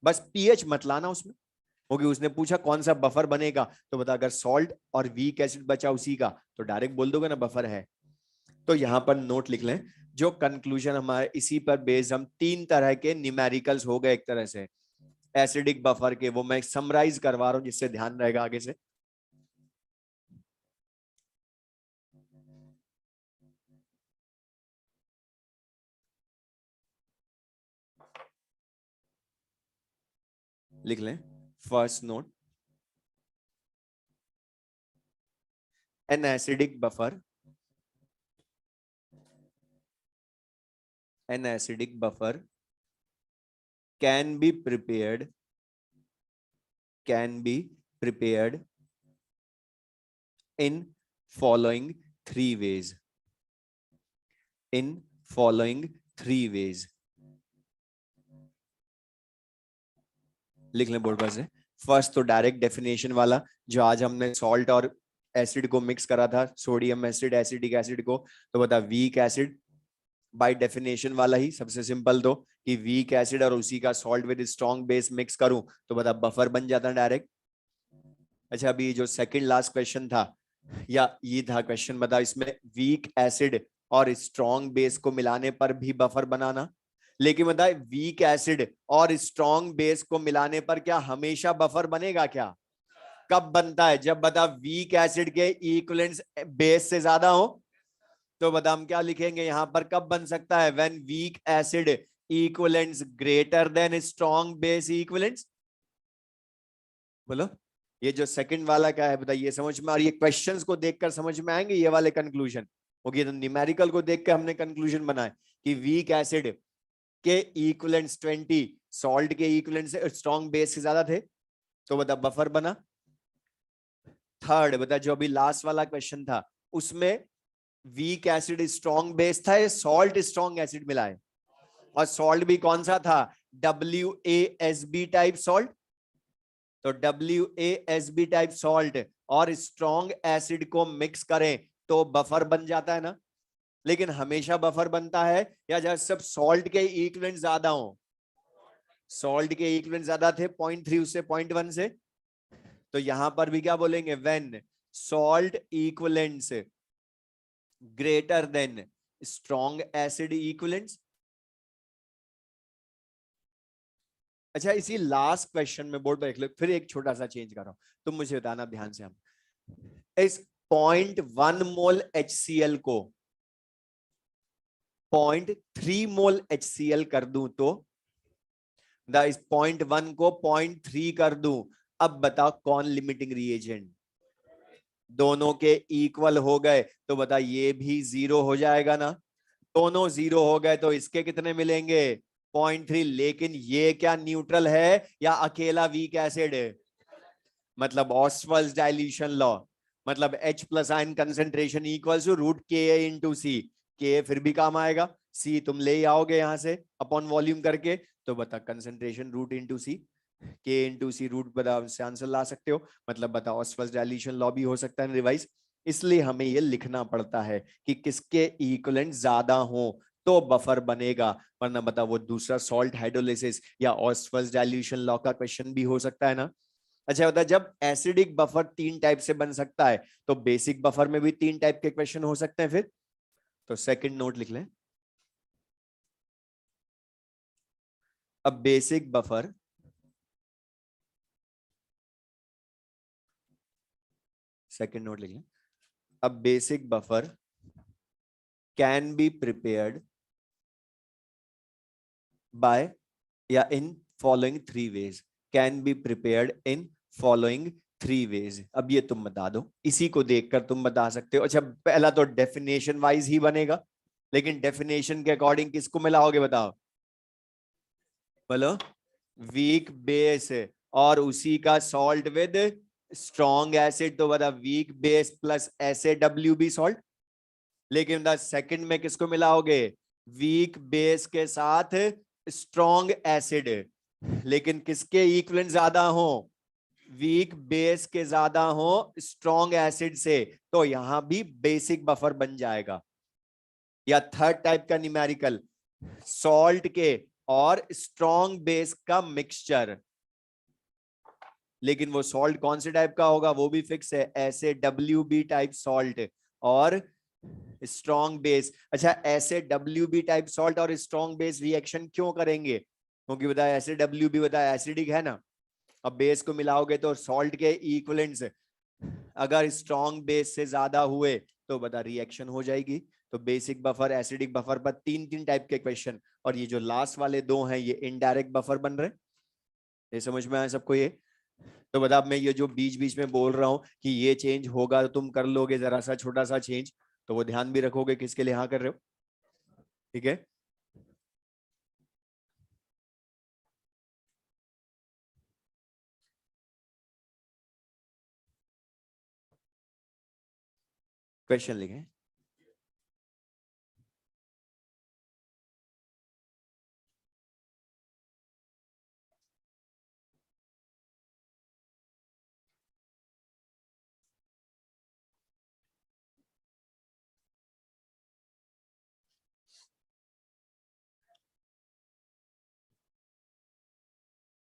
बस पीएच मत लाना उसमें, क्योंकि उसने पूछा कौन सा बफर बनेगा, तो बता अगर सॉल्ट और वीक एसिड बचा उसी का, तो डायरेक्ट बोल दोगे ना बफर है। तो यहां पर नोट लिख लें, जो कंक्लूजन हमारे इसी पर बेस्ड, हम 3 तरह के न्यूमेरिकल्स हो गए एक तरह से एसिडिक बफर के, वो मैं समराइज करवा रहा हूं जिससे ध्यान रहेगा आगे से। लिख लें, first note, an acidic buffer, an acidic buffer can be prepared, can be prepared in following 3 ways, in following 3 ways। लिख लें बोर्ड पर से। फर्स्ट तो डायरेक्ट डेफिनेशन वाला, जो आज हमने सॉल्ट और एसिड को मिक्स करा था, सोडियम एसिड एसिडिक एसिड को, तो बता वीक एसिड बाय डेफिनेशन वाला ही, सबसे सिंपल तो कि वीक एसिड और उसी का salt with strong base mix करूं तो बता बफर बन जाता है डायरेक्ट। अच्छा अभी जो सेकंड लास्ट क्वेश्चन था, या ये था क्वेश्चन, बता इसमें वीक एसिड और स्ट्रॉन्ग बेस को मिलाने पर भी बफर बनाना, लेकिन बता वीक एसिड और स्ट्रॉन्ग बेस को मिलाने पर क्या हमेशा बफर बनेगा क्या, कब बनता है, जब बता वीक एसिड के इक्विवेलेंस बेस से ज्यादा हो, तो बता हम क्या लिखेंगे यहां पर, कब बन सकता है, when weak acid equivalence greater than strong base equivalence. बोलो ये जो सेकंड वाला क्या है बताइए, समझ में, और ये क्वेश्चंस को देखकर समझ में आएंगे ये वाले कंक्लूजन। ओके तो न्यूमेरिकल को देखकर हमने कंक्लूजन बनाए कि वीक एसिड के इक्विवेलेंट्स 20 सॉल्ट के इक्विवेलेंट से स्ट्रॉन्ग बेस से ज्यादा थे, तो बता बफर बना। थर्ड बता जो अभी लास्ट वाला क्वेश्चन था उसमें वीक एसिड स्ट्रॉन्ग बेस था, सॉल्ट स्ट्रॉन्ग एसिड मिला है, और सॉल्ट भी कौन सा था, WaSb टाइप सॉल्ट, तो WaSb टाइप सॉल्ट और स्ट्रॉन्ग एसिड को मिक्स करें तो बफर बन जाता है ना। लेकिन हमेशा बफर बनता है या जब सब सॉल्ट के इक्विवेलेंट ज्यादा हो, सॉल्ट के इक्विवेलेंट ज्यादा थे 0.3 उससे 0.1 से, तो यहां पर भी क्या बोलेंगे, when salt equivalents greater than strong acid equivalents. अच्छा, इसी लास्ट क्वेश्चन में बोर्ड पर देख लो, फिर एक छोटा सा चेंज कर रहा हूं, तुम मुझे बताना ध्यान से। हम इस 0.1 मोल HCl को 0.3 मोल HCl कर दूं तो इस 0.1 को 0.3 कर दूं, अब बताओ कौन लिमिटिंग रिएजेंट। दोनों के इक्वल हो गए तो बता ये भी 0 हो जाएगा ना। दोनों 0 हो गए तो इसके कितने मिलेंगे, 0.3। लेकिन ये क्या न्यूट्रल है या अकेला वीक एसिड है, मतलब ऑस्वाल्ड्स डाइल्यूशन लॉ, मतलब H plus ion concentration equals to root K into C. के फिर भी काम आएगा, सी तुम ले आओगे यहां से अपॉन वॉल्यूम करके, तो बता कंसेंट्रेशन रूट इंटू सी, के इंटू सी रूट, बता से आंसर ला सकते हो। मतलब बता ऑस्वाल्ड्स डाइल्यूशन लॉ भी हो सकता है रिवाइज। इसलिए हमें ये लिखना पड़ता है कि किसके इक्विवेलेंट ज्यादा हो तो बफर बनेगा, वरना बता वो दूसरा सॉल्ट हाइड्रोलिसिस या ऑस्वाल्ड्स डाइल्यूशन लॉ का क्वेश्चन भी हो सकता है ना। अच्छा बता, जब एसिडिक बफर 3 टाइप से बन सकता है तो बेसिक बफर में भी 3 टाइप के क्वेश्चन हो सकते हैं फिर। तो सेकंड नोट लिख लें। अब बेसिक बफर, सेकंड नोट लिख लें। अब basic buffer can be prepared by या in following 3 ways, can be prepared in following 3 ways. अब ये तुम बता दो, इसी को देखकर तुम बता सकते हो। अच्छा, पहला तो डेफिनेशन वाइज ही बनेगा, लेकिन डेफिनेशन के अकॉर्डिंग किसको मिलाओगे बताओ, बोलो, वीक बेस और उसी का सॉल्ट विद स्ट्रॉन्ग एसिड, तो बता weak base plus SaWb salt. लेकिन द सेकंड में किसको मिलाओगे, वीक बेस के साथ स्ट्रॉन्ग एसिड, लेकिन किसके इक्विवेलेंट ज्यादा हो, वीक बेस के ज्यादा हो स्ट्रॉन्ग एसिड से, तो यहां भी बेसिक बफर बन जाएगा। या थर्ड टाइप का न्यूमेरिकल, सॉल्ट के और स्ट्रॉन्ग बेस का मिक्सचर, लेकिन वो सॉल्ट कौन से टाइप का होगा वो भी फिक्स है, SaWb टाइप सॉल्ट और स्ट्रॉन्ग बेस। अच्छा, SaWb टाइप सॉल्ट और स्ट्रॉन्ग बेस रिएक्शन क्यों करेंगे, क्योंकि बताया SaWb बताया एसिडिक है ना। अब बेस को मिलाओगे तो सॉल्ट के इक्विवेलेंट्स अगर स्ट्रॉन्ग बेस से ज्यादा हुए तो बता रिएक्शन हो जाएगी। तो बेसिक बफर एसिडिक बफर पर 3 टाइप के क्वेश्चन, और ये जो लास्ट वाले 2 हैं ये इनडायरेक्ट बफर बन रहे। ये समझ में आया सबको ये। तो बता, मैं ये जो बीच बीच में बोल रहा हूं कि ये चेंज होगा तो तुम कर लोगे जरा सा छोटा सा चेंज, तो वो ध्यान भी रखोगे किसके लिए हाँ कर रहे हो, ठीक है। क्वेश्चन लिखें।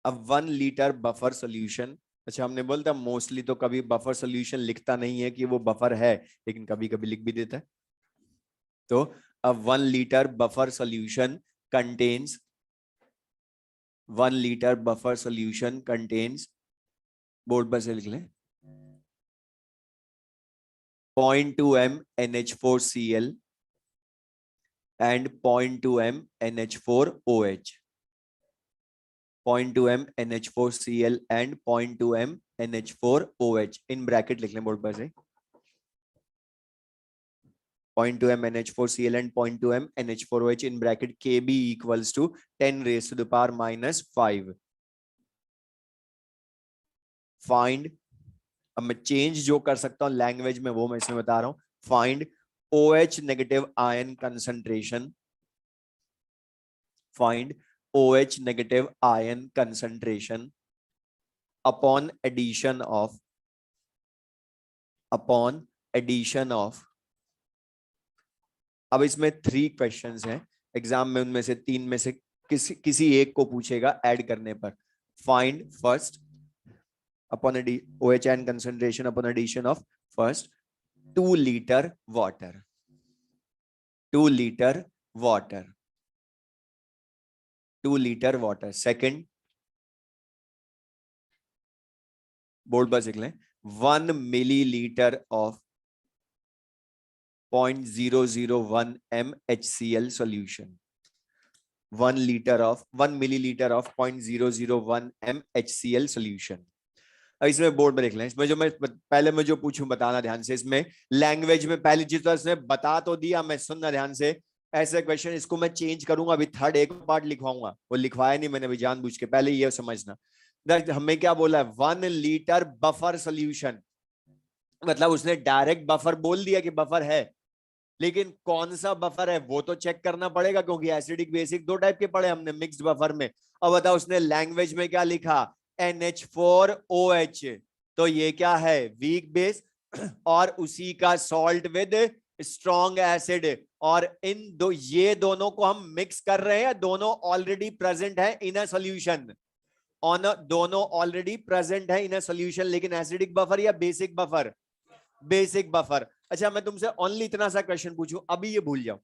अब 1 लीटर बफर सोल्यूशन, अच्छा हमने बोलता मोस्टली तो कभी बफर सोल्यूशन लिखता नहीं है कि वो बफर है, लेकिन कभी कभी लिख भी देता है। तो अब 1 litre buffer solution contains, 1 litre buffer solution contains, board पर से लिख लें, 0.2 m NH4Cl and 0.2 m NH4OH, 0.2 m NH4Cl and 0.2 m NH4OH in bracket लिख लें बोर्ड पर से, 0.2 m NH4Cl and 0.2 m NH4OH in bracket Kb equals to 10 raised to the power minus 5. Find, अब मैं चेंज जो कर सकता हूं लैंग्वेज में वो मैं इसमें बता रहा हूं, find OH negative ion concentration, find OH negative ion concentration upon addition of अब इसमें 3 क्वेश्चंस हैं एग्जाम में, उनमें से 3 में से किसी एक को पूछेगा ऐड करने पर। Find first upon OH and concentration upon addition of first 2 liter water, 2 liter water, 2 liter water। second, board पर लिख लें, 1 milliliter of 0.001 mHCl solution, 1 milliliter of 0.001 mHCl solution। अब इसमें बोर्ड में लिख लें, इसमें जो मैं पहले मैं जो पूछूं बताना ध्यान से। इसमें लैंग्वेज में पहली चीज तो इसने बता तो दिया, मैं सुनना ध्यान से। ऐसे क्वेश्चन इसको मैं चेंज करूंगा, अभी थर्ड एक पार्ट लिखवाऊंगा, वो लिखवाया नहीं मैंने अभी जानबूझ के, पहले ये समझना। हमें क्या बोला है, 1 लीटर बफर सोल्यूशन, मतलब उसने डायरेक्ट बफर बोल दिया कि बफर है, लेकिन कौन सा बफर है वो तो चेक करना पड़ेगा, क्योंकि एसिडिक बेसिक 2 टाइप के पढ़े हमने मिक्स्ड बफर में। अब बताओ उसने लैंग्वेज में क्या लिखा, NH4OH, तो ये क्या है, वीक बेस, और उसी का सॉल्ट विद स्ट्रॉन्ग एसिड, और ये दोनों को हम मिक्स कर रहे हैं, दोनों ऑलरेडी प्रेजेंट है इन अ सॉल्यूशन, दोनों ऑलरेडी प्रेजेंट है इन अ सॉल्यूशन। लेकिन एसिडिक बफर या बेसिक बफर, बेसिक बफर। अच्छा मैं तुमसे ओनली इतना सा क्वेश्चन पूछूं, अभी ये भूल जाओ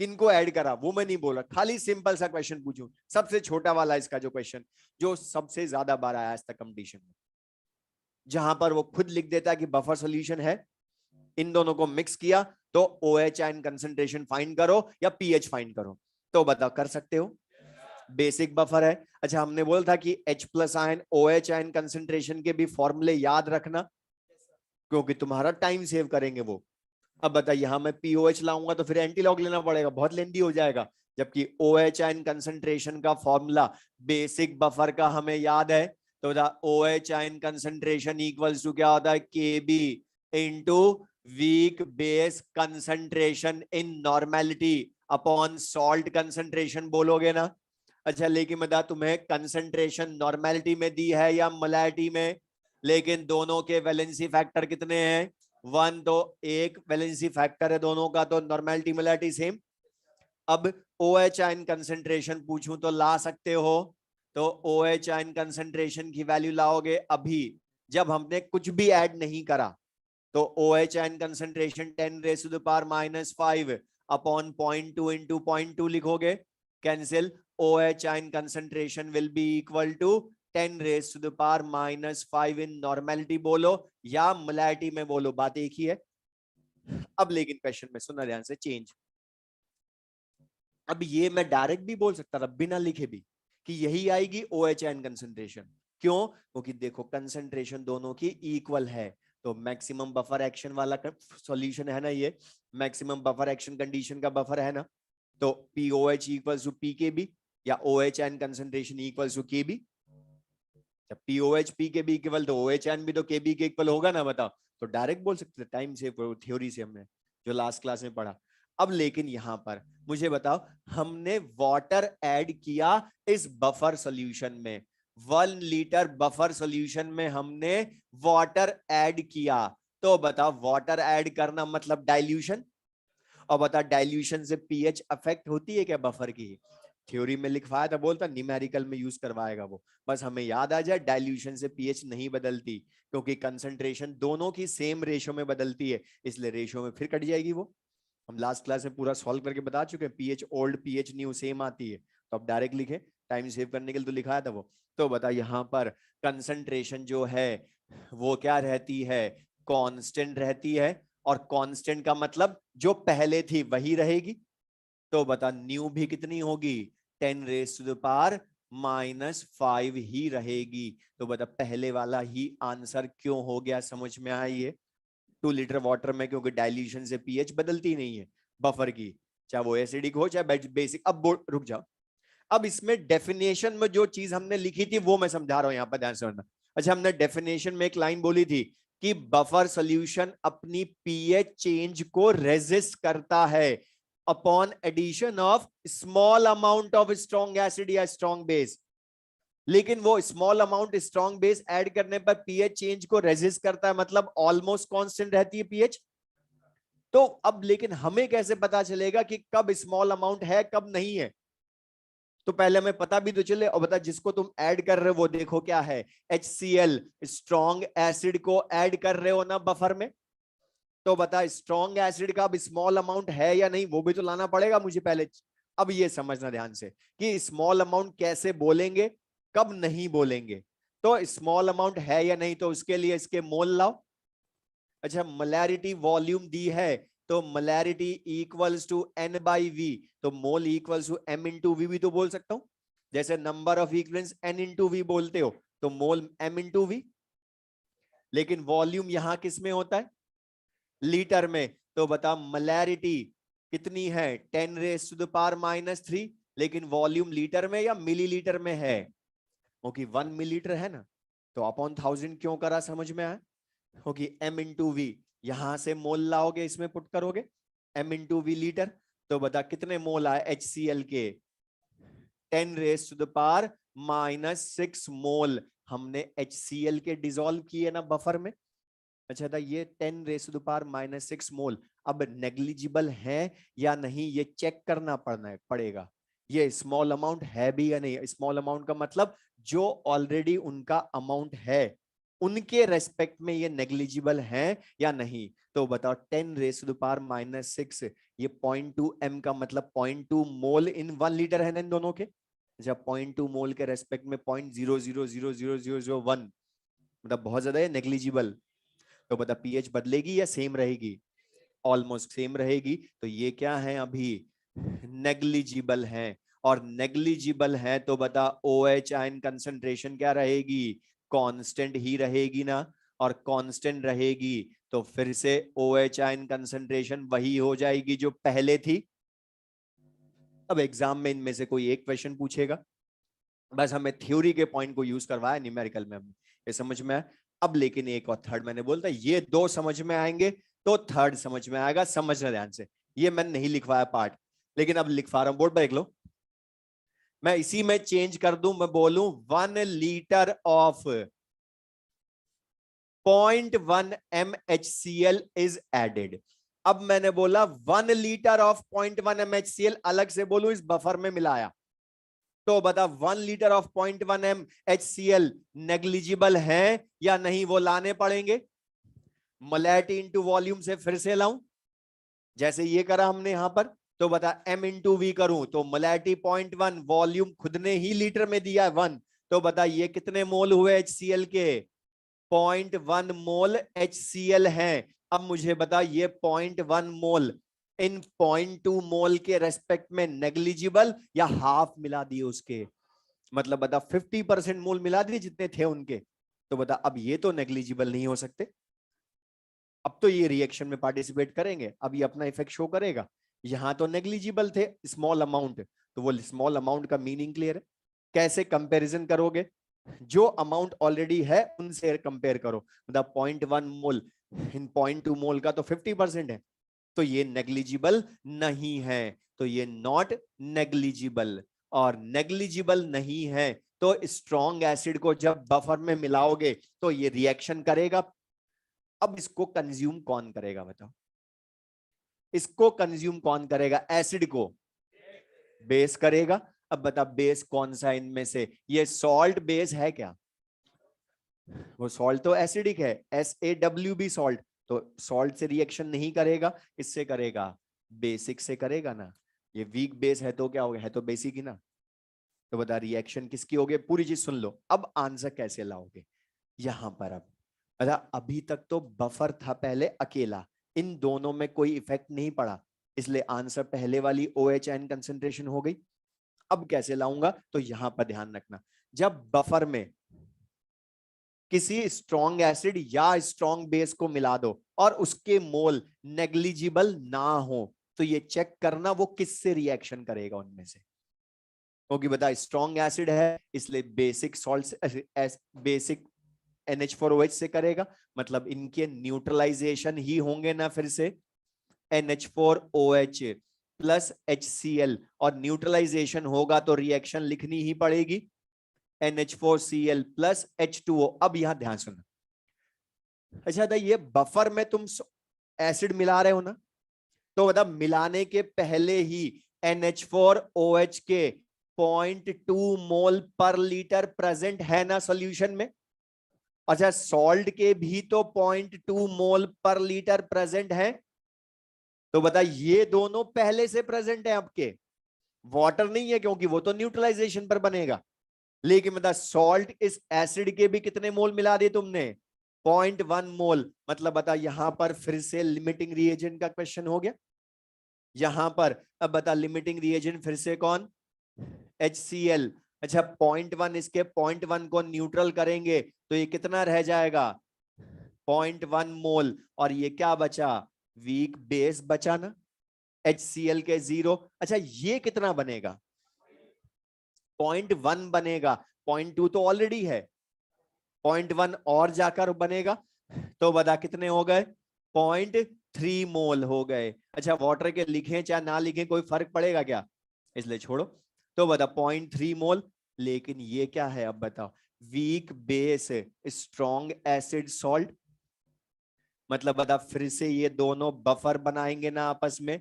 किनको ऐड करा वो मैं नहीं बोल रहा, खाली सिंपल सा क्वेश्चन पूछूं, सबसे छोटा वाला इसका जो क्वेश्चन जो सबसे ज्यादा बार आया आज तक कंपटीशन में, जहां पर वो खुद लिख देता है कि बफर सॉल्यूशन है, इन दोनों को मिक्स किया तो OH आयन कंसंट्रेशन फाइंड करो या pH फाइंड करो, तो बताओ कर सकते हो, बेसिक बफर है। अच्छा हमने बोला था कि H+ ion OH ion concentration के भी फॉर्मूले याद रखना, क्योंकि तुम्हारा टाइम सेव करेंगे वो। अब बताइए यहां मैं POH लाऊंगा तो फिर एंटी लॉग लेना पड़ेगा, बहुत लेंदी हो जाएगा, जबकि OH आयन कंसंट्रेशन का फॉर्मूला बेसिक बफर का हमें याद है, तो OH ion concentration equals to क्या होता है, KB into weak base concentration in normality upon salt concentration, बोलोगे ना। अच्छा लेकिन बता तुम्हें कंसंट्रेशन नॉर्मेलिटी में दी है या मोलैरिटी में, लेकिन दोनों के वैलेंसी फैक्टर कितने हैं, 1, तो एक वैलेंसी फैक्टर है दोनों का, तो नॉर्मेलिटी मोलैरिटी सेम। अब OH आयन कंसंट्रेशन पूछूं तो ला सकते हो, तो OH आयन कंसंट्रेशन की वैल्यू लाओगे अभी जब हमने कुछ भी ऐड नहीं करा, तो OH ion concentration 10⁻⁻5 upon 0.2 into 0.2 लिखोगे, cancel, OH ion concentration will be equal to 10⁻⁻5 in normality बोलो या मोलैरिटी में बोलो, बात एक ही है। अब लेकिन क्वेश्चन में सुनना ध्यान से, चेंज, अब ये मैं डायरेक्ट भी बोल सकता था बिना लिखे भी कि यही आएगी OH आयन कंसंट्रेशन, क्यों, क्योंकि देखो कंसंट्रेशन दोनों की इक्वल है, तो मैक्सिमम बफर एक्शन वाला सॉल्यूशन है ना, ये मैक्सिमम बफर एक्शन कंडीशन का बफर है ना, तो POH इक्वल्स टू PKB या OH ion concentration equals to KB, जब POH PKB इक्वल तो OH आयन भी तो KB के इक्वल होगा ना, बताओ, तो डायरेक्ट बोल सकते थे, टाइम से थ्योरी से हमने जो लास्ट क्लास में पढ़ा। अब लेकिन यहां पर मुझे बताओ, हमने वाटर ऐड किया इस बफर सॉल्यूशन में, 1 लीटर बफर सॉल्यूशन में हमने वाटर ऐड किया, तो बताओ वाटर ऐड करना मतलब डाइल्यूशन, और बता डाइल्यूशन से पीएच अफेक्ट होती है क्या बफर की, थ्योरी में लिखवाया था, बोलता न्यूमेरिकल में यूज करवाएगा वो, बस हमें याद आ जाए डाइल्यूशन से पीएच नहीं बदलती, क्योंकि कंसंट्रेशन दोनों की सेम रेशो में बदलती है, इसलिए रेशो में फिर कट जाएगी वो, हम लास्ट क्लास में पूरा सॉल्व करके बता चुके हैं, pH old pH new same आती है, तो अब डायरेक्ट लिखे, टाइम सेव करने के लिए तो लिखाया था वो। तो बता यहाँ पर कंसंट्रेशन जो है वो क्या रहती है, कांस्टेंट रहती है, और कांस्टेंट का मतलब जो पहले थी वही रहेगी, तो बता न्यू भी कितनी होगी, 10⁻⁻5 ही रहेगी, तो बता पहले वाला ही आंसर क्यों हो गया, समझ में आई है, 2 लीटर वाटर में, क्योंकि डाइल्यूशन से पीएच बदलती नहीं है बफर की, चाहे वो एसिडिक हो चाहे बेसिक। अब रुक जाओ, अब इसमें डेफिनेशन में जो चीज हमने लिखी थी वो मैं समझा रहा हूं, यहां पर ध्यान से सुनना। अच्छा हमने डेफिनेशन में एक लाइन बोली थी कि बफर सॉल्यूशन अपनी पीएच चेंज को रेजिस्ट करता है upon addition of small amount of strong acid या स्ट्रॉन्ग बेस, लेकिन वो small amount strong base add करने पर पीएच चेंज को रेजिस्ट करता है, मतलब ऑलमोस्ट कांस्टेंट रहती है पीएच, तो अब लेकिन हमें कैसे पता चलेगा कि कब स्मॉल अमाउंट है कब नहीं है? तो पहले हमें पता भी तो चले। और बता, जिसको तुम ऐड कर रहे हो वो देखो क्या है, HCl, स्ट्रॉन्ग एसिड को ऐड कर रहे हो ना बफर में। तो बता, स्ट्रॉन्ग एसिड का अब स्मॉल अमाउंट है या नहीं, वो भी तो लाना पड़ेगा मुझे पहले। अब ये समझना ध्यान से कि स्मॉल अमाउंट कैसे बोलेंगे, कब नहीं बोलेंगे। तो स्मॉल अमाउंट है या नहीं, तो उसके लिए इसके मोल लाओ। अच्छा, मोलैरिटी वॉल्यूम दी है, तो मोलैरिटी इक्वल्स टू N/V, तो मोल इक्वल्स टू M/V भी तो बोल सकता हूं। जैसे नंबर ऑफ इक्विवेलेंट्स N/V बोलते हो, तो मोल M/V। लेकिन वॉल्यूम यहां किस में होता है, लीटर में। तो बता, मोलैरिटी कितनी है, 10⁻⁻³ लेकिन वॉल्यूम लीटर में या मिलीलीटर में है, क्योंकि 1 मिलीलीटर है ना, तो अपॉन 1000 क्यों करा, समझ में आया? होगी M/V, यहां से मोल लाओगे, इसमें पुट करोगे M/V लीटर। तो बता कितने मोल आए HCl के, 10⁻⁻⁶ मोल हमने HCl के डिसॉल्व किए ना बफर में। अच्छा था, ये 10⁻⁻6 मोल अब नेग्लिजिबल है या नहीं, ये चेक करना पड़ेगा। ये स्मॉल अमाउंट है भी या नहीं। स्मॉल अमाउंट का मतलब जो ऑलरेडी उनका अमाउंट है उनके रेस्पेक्ट में ये नेग्लिजिबल है या नहीं। तो बताओ 10⁻⁻6, ये 0.2 m का मतलब 0.2 मोल इन 1 लीटर है ना इन दोनों के। जब 0.2 मोल के रेस्पेक्ट में 0.00000001, मतलब बहुत ज्यादा है, नेग्लिजिबल। तो बता पीएच बदलेगी या सेम रहेगी, ऑलमोस्ट सेम रहेगी। तो ये क्या है, अभी नेग्लिजिबल है। और नेग्लिजिबल है तो बता OH आयन कंसंट्रेशन क्या रहेगी, कांस्टेंट ही रहेगी ना। और कांस्टेंट रहेगी तो फिर से OH आयन कंसंट्रेशन वही हो जाएगी जो पहले थी। अब एग्जाम में इनमें से कोई एक क्वेश्चन पूछेगा, बस हमें थ्योरी के पॉइंट को यूज करवाया, न्यूमेरिकल में ये समझ में आया। अब लेकिन एक और थर्ड मैंने बोलता, ये दो समझ में आएंगे तो थर्ड समझ में आएगा, समझना ध्यान से। ये मैंने नहीं लिखवाया पार्ट, लेकिन अब लिखवा रहा हूं, बोर्ड पर देख लो। मैं इसी में चेंज कर दूं, मैं बोलूं 1 litre of 0.1 m HCl is added. अब मैंने बोला 1 लीटर ऑफ 0.1 m HCl अलग से बोलूं, इस बफर में मिलाया। तो बता 1 litre of 0.1 m HCl negligible है या नहीं, वो लाने पड़ेंगे। मोलैरिटी इंटू वॉल्यूम से फिर से लाऊं, जैसे ये करा हमने यहां पर। तो बता M/V करूं तो मोलैरिटी 0.1, वॉल्यूम खुद ने ही लीटर में दिया है 1। तो बता ये कितने मोल हुए HCl के, 0.1 मोल HCl है। अब मुझे बता ये 0.1 मोल इन 0.2 मोल के रेस्पेक्ट में नेग्लिजिबल या हाफ मिला दिए उसके, मतलब बता 50% मोल मिला दिए जितने थे उनके। तो बता अब ये तो नेग्लिजिबल नहीं हो सकते। अब तो ये रिएक्शन में पार्टिसिपेट करेंगे, अब ये अपना इफेक्ट शो करेगा। यहां तो नेग्लिजिबल थे स्मॉल अमाउंट, तो वो स्मॉल अमाउंट का मीनिंग क्लियर है। कैसे कंपैरिजन करोगे, जो अमाउंट ऑलरेडी है उनसे कंपेयर करो। मतलब 0.1 मोल इन 0.2 मोल का तो 50% है, तो ये नेग्लिजिबल नहीं है। तो ये नॉट नेग्लिजिबल, और नेग्लिजिबल नहीं है तो स्ट्रॉन्ग एसिड को जब बफर में मिलाओगे तो ये रिएक्शन करेगा। अब इसको कंज्यूम कौन करेगा बताओ, इसको कंज्यूम कौन करेगा, एसिड को बेस करेगा। अब बता बेस कौन सा इनमें से, ये सॉल्ट बेस है क्या, वो सॉल्ट तो एसिडिक है, SaWb सॉल्ट, तो सॉल्ट से रिएक्शन नहीं करेगा, इससे करेगा, बेसिक से करेगा ना। ये वीक बेस है तो क्या हो गया, है तो बेसिक ही ना। तो बता रिएक्शन किसकी हो गई, पूरी चीज सुन लो। अब आंसर कैसे लाओगे यहां पर। अब बता, अभी तक तो बफर था पहले अकेला, इन दोनों में कोई इफेक्ट नहीं पड़ा, इसलिए आंसर पहले वाली OH आयन कंसंट्रेशन हो गई। अब कैसे लाऊंगा, तो यहां पर ध्यान रखना, जब बफर में किसी स्ट्रॉन्ग एसिड या स्ट्रॉन्ग बेस को मिला दो और उसके मोल नेग्लिजिबल ना हो, तो ये चेक करना वो किससे रिएक्शन करेगा उनमें से। क्योंकि बता स्ट्रॉन्ग एसिड है इसलिए बेसिक सॉल्ट, बेसिक NH4OH से करेगा, मतलब इनके न्यूट्रलाइजेशन ही होंगे ना फिर से, NH4OH प्लस HCl, और न्यूट्रलाइजेशन होगा तो रिएक्शन लिखनी ही पड़ेगी, NH4Cl प्लस H2O। अब यहां ध्यान सुनना, अच्छा था, ये बफर में तुम एसिड मिला रहे हो ना, तो बता मिलाने के पहले ही NH4OH के 0.2 मोल पर लीटर प्रेजेंट है ना सॉल्यूशन में। अच्छा सॉल्ट के भी तो 0.2 मोल पर लीटर प्रेजेंट है, तो बता ये दोनों पहले से प्रेजेंट है आपके, वाटर नहीं है क्योंकि वो तो न्यूट्रलाइजेशन पर बनेगा। लेकिन बता सॉल्ट इस एसिड के भी कितने मोल मिला दिए तुमने, 0.1 मोल। मतलब बता यहां पर फिर से लिमिटिंग रिएजेंट का क्वेश्चन हो गया यहां पर। अब बता लिमिटिंग रिएजेंट फिर से कौन, HCl। अच्छा 0.1 इसके 0.1 को न्यूट्रल करेंगे तो ये कितना रह जाएगा, 0.1 मोल। और ये क्या बचा, वीक बेस बचा ना, HCl के 0। अच्छा ये कितना बनेगा, 0.1 बनेगा, 0.2 तो ऑलरेडी है, 0.1 और जाकर बनेगा, तो बता कितने हो गए, 0.3 मोल हो गए। अच्छा वाटर के लिखें चाहे ना लिखें कोई फर्क पड़ेगा क्या, इसलिए छोड़ो। तो बता 0.3 मोल। लेकिन ये क्या है अब बताओ, weak base strong acid salt. मतलब बता फिर से ये दोनों बफर बनाएंगे ना आपस में,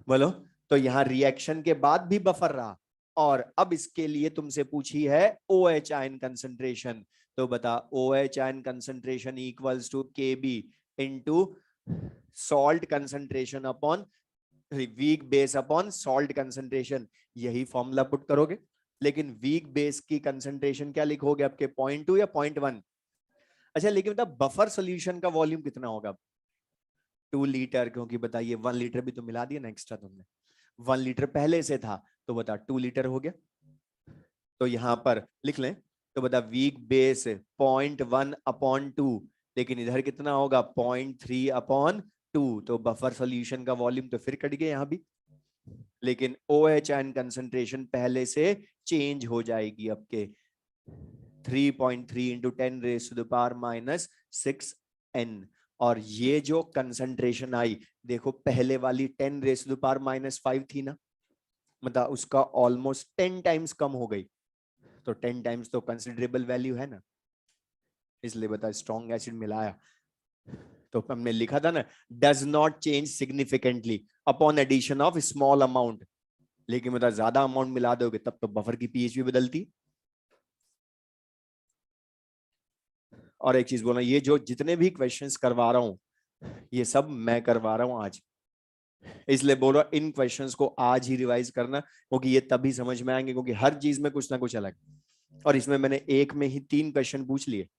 बोलो। तो यहां रिएक्शन के बाद भी बफर रहा। और अब इसके लिए तुमसे पूछी है OH आयन कंसंट्रेशन, तो बता OH ion concentration equals to KB into salt concentration upon weak base upon salt concentration, यही फॉर्मूला पुट करोगे। लेकिन वीक बेस की कंसंट्रेशन क्या लिखोगे आपके, 0.2 या 0.1। अच्छा लेकिन बता बफर सोल्यूशन का वॉल्यूम कितना होगा, 2 लीटर, क्योंकि बताइए 1 लीटर भी तो मिला दिया ना एक्स्ट्रा तुमने, 1 लीटर पहले से था, तो बता 2 लीटर हो गया। तो यहां पर लिख लें, तो बता वीक बेस 0.1 अपॉन 2, लेकिन इधर कितना होगा 0.3 अपॉन 2, तो बफर सोल्यूशन का वॉल्यूम तो फिर कट गया यहां भी। लेकिन OH आयन कंसंट्रेशन पहले से चेंज हो जाएगी आपके 3.3 into 10 raise to the power -6 N। और ये जो कंसंट्रेशन आई देखो, पहले वाली 10 रेज़ टू द पावर -5 थी ना, मतलब उसका ऑलमोस्ट 10 टाइम्स कम हो गई। तो 10 टाइम्स तो कंसिडरेबल वैल्यू है ना, इसलिए बता स्ट्रॉन्ग एसिड मिलाया तो हमने लिखा था ना, does not change significantly upon addition of small amount. लेकिन मतलब ज्यादा अमाउंट मिला दोगे तब तो बफर की पीएच भी बदलती। और एक चीज बोलना, ये जो जितने भी क्वेश्चंस करवा रहा हूं ये सब मैं करवा रहा हूं आज, इसलिए बोल रहा इन क्वेश्चंस को आज ही रिवाइज करना, क्योंकि ये तभी समझ में आएंगे, क्योंकि हर चीज में कुछ ना कुछ अलग। और इसमें मैंने एक में ही 3 क्वेश्चन पूछ लिए।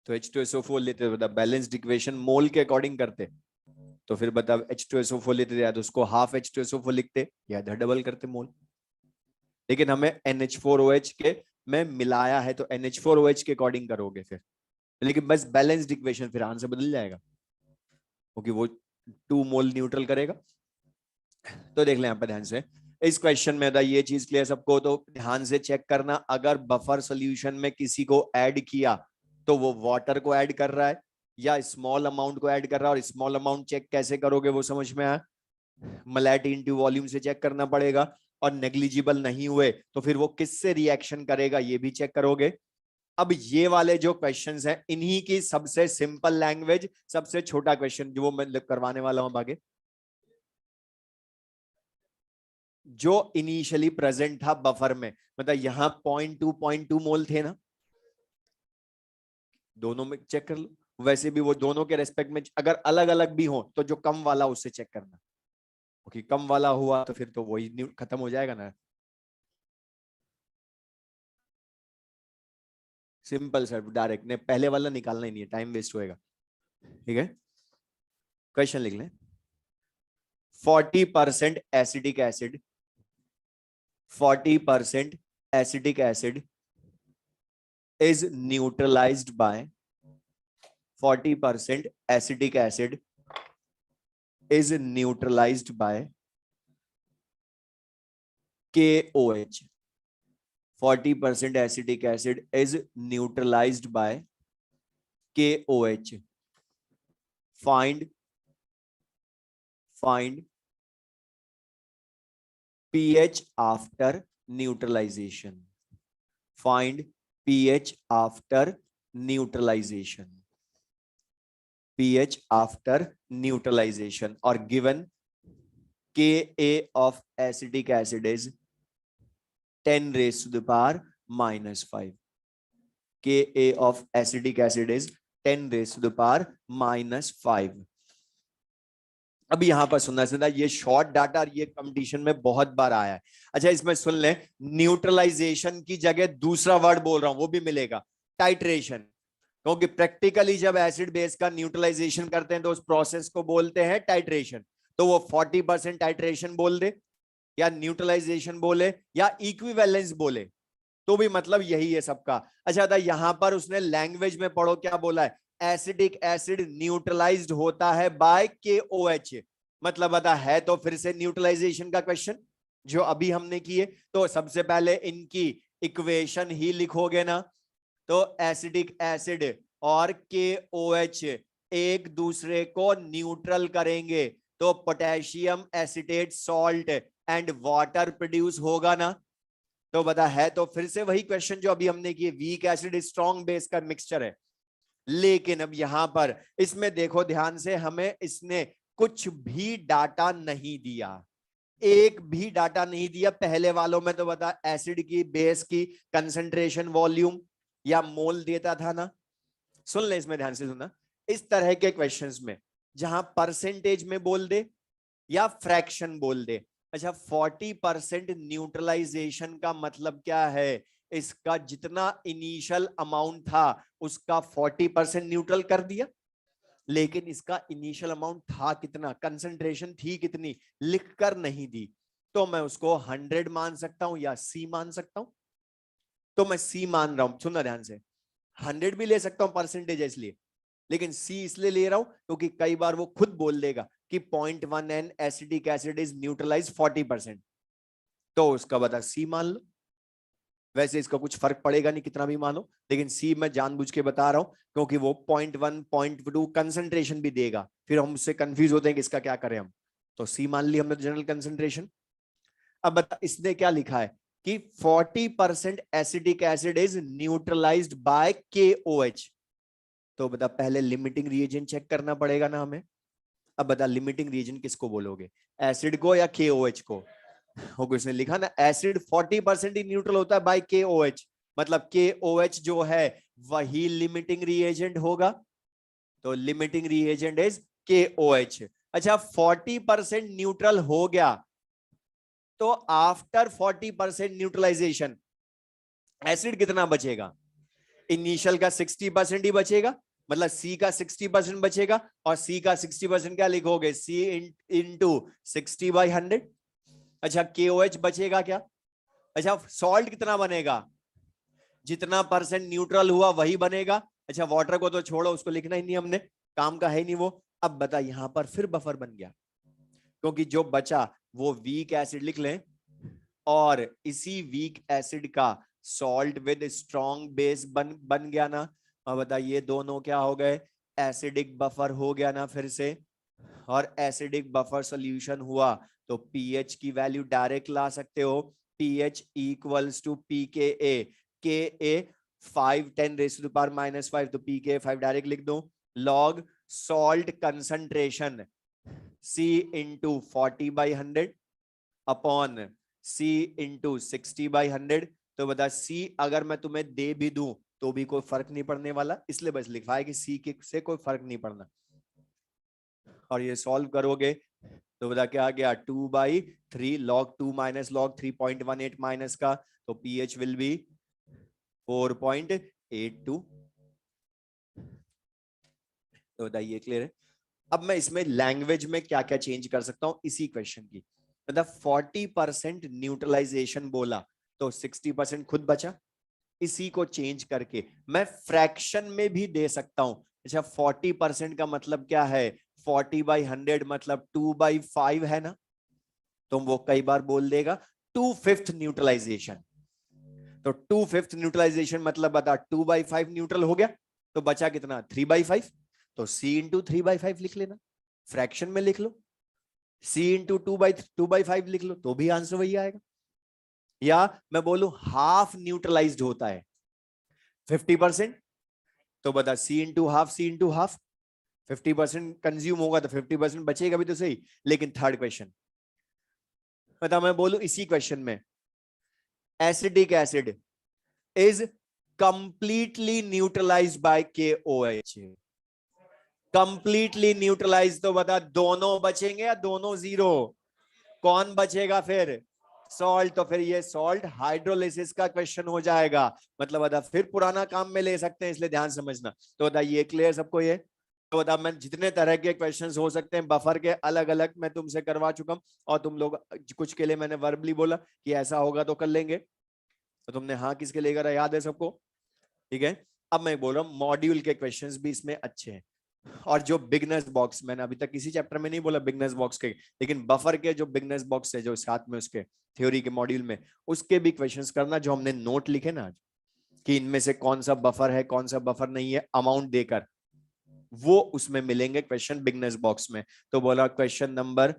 तो H2SO4 लेते बता बैलेंस्ड इक्वेशन मोल के अकॉर्डिंग करते, तो फिर बता H2SO4 लेते या तो उसको हाफ H2SO4 लिखते या इधर डबल करते मोल। लेकिन हमें NH4OH के में मिलाया है तो NH4OH के अकॉर्डिंग करोगे फिर, लेकिन बस बैलेंस्ड इक्वेशन फिर आंसर बदल जाएगा क्योंकि वो 2 मोल न्यूट्रल करेगा। तो देख ले यहाँ पे ध्यान से, इस क्वेश्चन में ये चीज क्लियर सबको, तो ध्यान से चेक करना, अगर बफर सोल्यूशन में किसी को ऐड किया तो वो वाटर को ऐड कर रहा है या स्मॉल अमाउंट को ऐड कर रहा है। और स्मॉल अमाउंट चेक कैसे करोगे वो समझ में आया, मोलैरिटी इनटू वॉल्यूम से चेक करना पड़ेगा। और नेग्लिजिबल नहीं हुए तो फिर वो किससे रिएक्शन करेगा ये भी चेक करोगे। अब ये वाले जो क्वेश्चंस हैं इन्हीं की सबसे सिंपल लैंग्वेज, सबसे छोटा क्वेश्चन जो मैं करवाने वाला हूं आगे, जो इनिशियली प्रेजेंट था बफर में, मतलब यहां 0.2 मोल थे ना, दोनों में चेक कर लो। वैसे भी वो दोनों के रेस्पेक्ट में अगर अलग अलग भी हो तो जो कम वाला उससे चेक करना, क्योंकि कम वाला हुआ तो फिर तो वही खत्म हो जाएगा ना। सिंपल सर, डायरेक्ट ने पहले वाला निकालना ही नहीं है, टाइम वेस्ट होएगा। ठीक है, क्वेश्चन लिख लें। 40% acidic acid, 40% acidic acid is neutralized by 40% acidic acid is neutralized by KOH. 40% acidic acid is neutralized by KOH. Find pH after neutralization. Find pH after neutralization. pH after neutralization, or given Ka of acetic acid is 10 raised to the power minus 5. Ka of acetic acid is 10 raised to the power minus 5. अभी यहां पर सुनना, ये शॉर्ट डाटा ये कंपटीशन में बहुत बार आया है। अच्छा, इसमें सुन लें, न्यूट्रलाइजेशन की जगह दूसरा वर्ड बोल रहा हूं, वो भी मिलेगा, टाइट्रेशन। क्योंकि प्रैक्टिकली जब एसिड बेस का न्यूट्रलाइजेशन करते हैं तो उस प्रोसेस को बोलते हैं टाइट्रेशन। तो वो 40% टाइट्रेशन बोल दे, या न्यूट्रलाइजेशन बोले, या इक्विवेलेंस बोले, तो भी मतलब यही है सबका। अच्छा था, यहां पर उसने लैंग्वेज में पढ़ो क्या बोला है, एसिडिक एसिड न्यूट्रलाइज्ड होता है बाय KOH। मतलब बता है तो फिर से न्यूट्रलाइजेशन का क्वेश्चन जो अभी हमने किए, तो सबसे पहले इनकी इक्वेशन ही लिखोगे ना। तो एसिडिक एसिड और KOH एक दूसरे को न्यूट्रल करेंगे तो potassium acetate salt and water produce होगा ना। तो बता है तो फिर से वही क्वेश्चन जो अभी हमने किए, वीक एसिड स्ट्रॉन्ग बेस का मिक्सचर है। लेकिन अब यहां पर इसमें देखो ध्यान से, हमें इसने कुछ भी डाटा नहीं दिया, एक भी डाटा नहीं दिया। पहले वालों में तो बता एसिड की बेस की कंसंट्रेशन वॉल्यूम या मोल देता था ना। सुन ले, इसमें ध्यान से सुनना, इस तरह के क्वेश्चंस में जहां परसेंटेज में बोल दे या फ्रैक्शन बोल दे। अच्छा, 40% न्यूट्रलाइजेशन का मतलब क्या है, इसका जितना इनिशियल अमाउंट था उसका 40% न्यूट्रल कर दिया। लेकिन इसका इनिशियल अमाउंट था कितना, कंसंट्रेशन थी कितनी, लिख कर नहीं दी। तो मैं उसको 100 मान सकता हूं या C मान सकता हूं। तो मैं C मान रहा हूं, सुनना ध्यान से। 100 भी ले सकता हूं, परसेंटेज है इसलिए, लेकिन C इसलिए ले रहा हूं क्योंकि कई बार वो खुद बोल देगा कि 0.1 N acidic acid is neutralize 40%, तो उसका बता C मान लो। वैसे इसका कुछ फर्क पड़ेगा नहीं कितना भी मानो, लेकिन C मैं जानबूझ के बता रहा हूं क्योंकि वो 0.1 0.2 कंसंट्रेशन भी देगा, फिर हम उससे कंफ्यूज होते हैं कि इसका क्या करें हम। तो C मान ली हमने जनरल कंसंट्रेशन। अब बता इसने क्या लिखा है कि 40% acidic acid is neutralized by KOH। तो बता पहले लिमिटिंग रिएजेंट चेक करना पड़ेगा ना हमें। अब बता लिमिटिंग रिएजेंट किसको बोलोगे, एसिड को या KOH को। होगा इसने लिखा ना एसिड 40% ही न्यूट्रल होता है बाय KOH, मतलब KOH जो है वही लिमिटिंग रिएजेंट होगा। तो लिमिटिंग रिएजेंट इज KOH। अच्छा, 40% न्यूट्रल हो गया तो आफ्टर 40% न्यूट्रलाइजेशन एसिड कितना बचेगा, इनिशियल का 60% ही बचेगा, मतलब C का 60% बचेगा। और C का 60% क्या लिखोगे, C इंटू 60/100। अच्छा, KOH बचेगा क्या, अच्छा सॉल्ट कितना बनेगा, जितना परसेंट न्यूट्रल हुआ वही बनेगा। अच्छा, वाटर को तो छोड़ो, उसको लिखना ही नहीं हमने, काम का है नहीं वो। अब बता यहां पर फिर बफर बन गया, क्योंकि जो बचा वो वीक एसिड लिख लें, और इसी वीक एसिड का सॉल्ट विद स्ट्रॉन्ग बेस बन गया ना। अब बता ये दोनों क्या हो गए, एसिडिक बफर हो गया ना फिर से। और एसिडिक बफर सॉल्यूशन हुआ तो पीएच की वैल्यू डायरेक्ट ला सकते हो, pH equals to pKa, Ka 5 10 raised to the power -5, तो pKa 5 डायरेक्ट लिख दो, log salt concentration C into 40/100 upon C into 60/100। तो बता C अगर मैं तुम्हें दे भी दूं तो भी कोई फर्क नहीं पड़ने वाला, इसलिए बस लिखा है कि C के से कोई फर्क नहीं पड़ना। और ये सॉल्व करोगे तो बता क्या आ गया, 2/3 log 2 माइनस log 3.18 माइनस का, तो pH विल बी 4.82। तो बताइए क्लियर है। अब मैं इसमें लैंग्वेज में क्या क्या चेंज कर सकता हूं इसी क्वेश्चन की। मतलब 40% न्यूट्रलाइजेशन बोला तो 60% खुद बचा, इसी को चेंज करके मैं फ्रैक्शन में भी दे सकता हूं। अच्छा 40% का मतलब क्या है, 40/100 मतलब 2/5 है ना, तो वो कई बार बोल देगा 2/5 न्यूट्रलाइजेशन। तो 2/5 न्यूट्रलाइजेशन मतलब बता 2/5 न्यूट्रल हो गया, तो बचा कितना 3/5। तो C इंटू 3/5 लिख लेना, फ्रैक्शन में लिख लो, C इंटू 2/5 लिख लो तो भी आंसर वही आएगा। या मैं बोलूं हाफ न्यूट्रलाइज्ड होता है 50%, तो बता C into half, C into half 50% consume होगा तो 50% बचेगा भी तो सही। लेकिन थर्ड क्वेश्चन बता, मैं बोलूं इसी क्वेश्चन में acidic acid is completely neutralized by KOH, completely neutralize, तो बता दोनों बचेंगे या दोनों जीरो, कौन बचेगा फिर, सॉल्ट। तो फिर ये सॉल्ट हाइड्रोलिसिस का क्वेश्चन हो जाएगा, मतलब बता फिर पुराना काम में ले सकते हैं, इसलिए ध्यान समझना। तो बता ये क्लियर सबको ये। तो बता मैं जितने तरह के क्वेश्चंस हो सकते हैं बफर के अलग अलग मैं तुमसे करवा चुका हूं, और तुम लोग कुछ के लिए मैंने वर्बली बोला कि ऐसा होगा तो कर लेंगे, तो तुमने हाँ किसके लिए करा याद है सबको, ठीक है। अब मैं बोल रहा हूँ मॉड्यूल के क्वेश्चंस भी इसमें अच्छे हैं, और जो बिगनर्स बॉक्स, मैंने अभी तक किसी चैप्टर में नहीं बोला बिगनर्स बॉक्स के, लेकिन बफर के जो बिगनर्स बॉक्स है जो साथ में उसके थ्योरी के मॉड्यूल में, उसके भी क्वेश्चंस करना, जो हमने नोट लिखे ना आज कि इनमें से कौन सा बफर है कौन सा बफर नहीं है अमाउंट देकर, वो उसमें मिलेंगे क्वेश्चन बिगनर्स बॉक्स में। तो बोला क्वेश्चन नंबर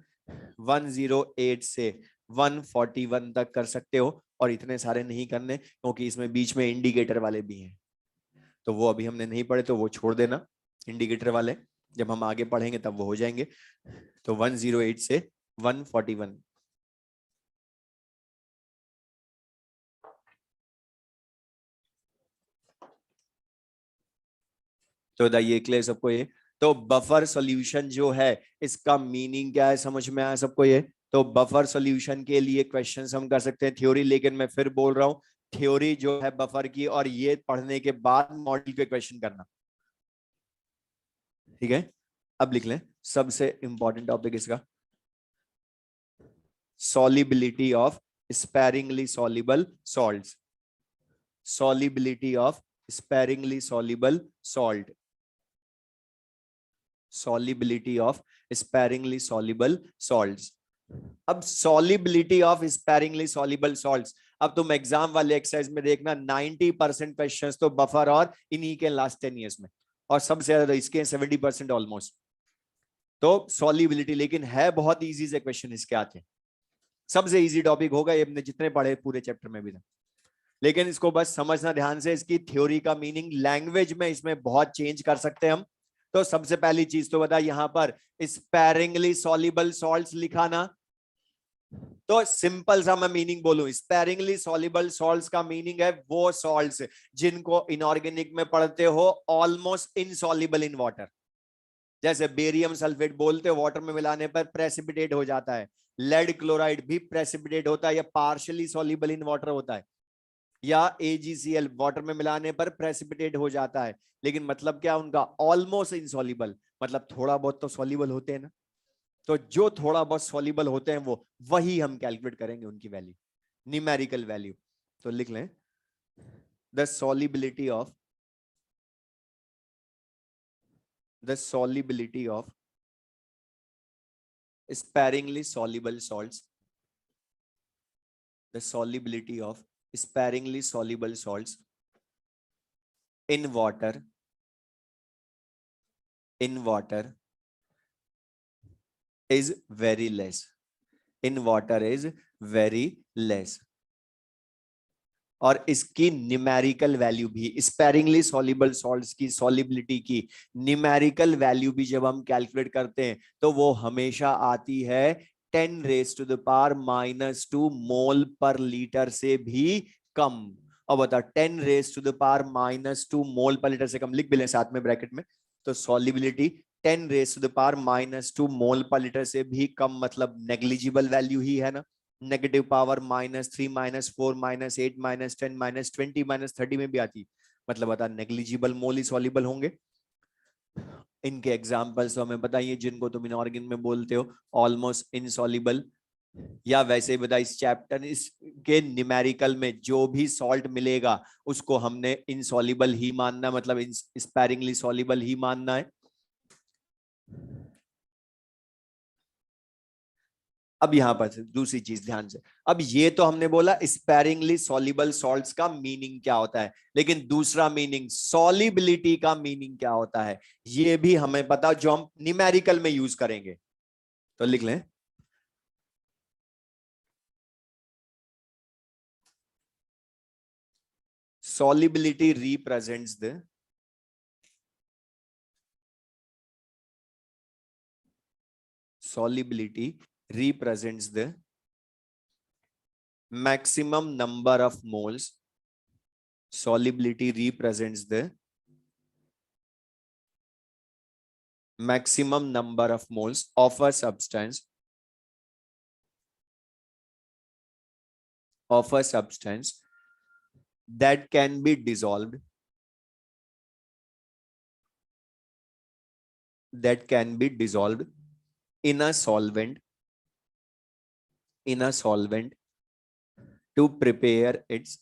108 से 141 तक कर सकते हो, और इतने सारे नहीं करने क्योंकि इसमें बीच में इंडिकेटर वाले भी हैं, तो वो अभी हमने नहीं पढ़े तो वो छोड़ देना, इंडिकेटर वाले जब हम आगे पढ़ेंगे तब वो हो जाएंगे। तो 108 से 141। तो बताइए क्लियर सबको ये। तो बफर सॉल्यूशन जो है इसका मीनिंग क्या है, समझ में आया सबको ये। तो बफर सॉल्यूशन के लिए क्वेश्चंस हम कर सकते हैं थ्योरी, लेकिन मैं फिर बोल रहा हूं थ्योरी जो है बफर की, और ये पढ़ने के बाद मॉडल के क्वेश्चन करना, ठीक है। अब लिख लें सबसे इंपॉर्टेंट टॉपिक इसका, solubility of sparingly soluble salts, solubility of sparingly soluble salt, solubility of sparingly soluble salts। अब solubility of sparingly soluble salts, अब तुम एग्जाम वाले एक्सरसाइज में देखना 90% क्वेश्चंस तो बफर और इन्हीं के लास्ट 10 इयर्स में, और सबसे ज्यादा इसके 70% ऑलमोस्ट। तो सॉल्युबिलिटी, लेकिन है बहुत इजी से क्वेश्चन इसके आते हैं, सबसे इजी टॉपिक होगा ये, हमने जितने पढ़े पूरे चैप्टर में भी था। लेकिन इसको बस समझना ध्यान से, इसकी थ्योरी का मीनिंग लैंग्वेज में इसमें बहुत चेंज कर सकते हैं हम। तो सबसे पहली चीज तो बता, यहां पर स्पैरिंगली सॉल्युबल सॉल्ट्स लिखा ना, तो सिंपल सा मैं मीनिंग बोलूं, स्पैरिंगली सॉल्युबल सॉल्ट्स का मीनिंग है वो सॉल्ट्स जिनको इनऑर्गेनिक में पढ़ते हो ऑलमोस्ट इनसॉल्युबल इन वाटर, जैसे बेरियम सल्फेट बोलते हो वाटर में मिलाने पर प्रेसिपिटेट हो जाता है, लेड क्लोराइड भी प्रेसिपिटेट होता है या पार्शियली सॉल्युबल इन वाटर होता है, या AgCl वाटर में मिलाने पर प्रेसिपिटेट हो जाता है, लेकिन मतलब क्या उनका ऑलमोस्ट इनसॉल्युबल, मतलब थोड़ा बहुत तो सॉल्युबल होते हैं ना। तो जो थोड़ा बहुत सॉल्युबल होते हैं वो वही हम कैलकुलेट करेंगे उनकी वैल्यू, न्यूमेरिकल वैल्यू। तो लिख लें the solubility of sparingly soluble salts, the solubility of sparingly soluble salts in water is very less, in water is very less। और इसकी न्यूमेरिकल वैल्यू भी, स्पैरिंगली सॉल्युबल सॉल्ट्स की सॉल्युबिलिटी की न्यूमेरिकल वैल्यू भी जब हम कैलकुलेट करते हैं तो वो हमेशा आती है 10⁻⁻² मोल पर लीटर से भी कम। अब बता 10⁻⁻² मोल पर लीटर से कम, लिख भी लें साथ में ब्रैकेट में। तो सॉल्युबिलिटी 10⁻⁻² मोल पर लीटर से भी कम, मतलब नेग्लिजिबल वैल्यू ही है ना। नेगेटिव पावर -3 -4 -8 -10 -20 -30 में भी आती, मतलब बता नेग्लिजिबल मोल ही सॉल्युबल होंगे। इनके एग्जांपल्स तो हमें बताइए, जिनको तुम इनऑर्गेनिक में बोलते हो ऑलमोस्ट इनसॉल्युबल, या वैसे ही बता इस चैप्टर के न्यूमेरिकल में जो भी सॉल्ट मिलेगा उसको हमने इनसॉल्युबल ही मानना, मतलब स्पैरिंगली सॉल्युबल ही मानना है। अब यहां पर दूसरी चीज ध्यान से, अब ये तो हमने बोला स्पैरिंगली सॉल्युबल सॉल्ट्स का मीनिंग क्या होता है, लेकिन दूसरा मीनिंग सॉल्युबिलिटी का मीनिंग क्या होता है ये भी हमें पता, जो हम न्यूमेरिकल में यूज करेंगे। तो लिख लें, solubility represents the solubility represents the maximum number of moles. Solubility represents the maximum number of moles of a substance that can be dissolved in a solvent to prepare its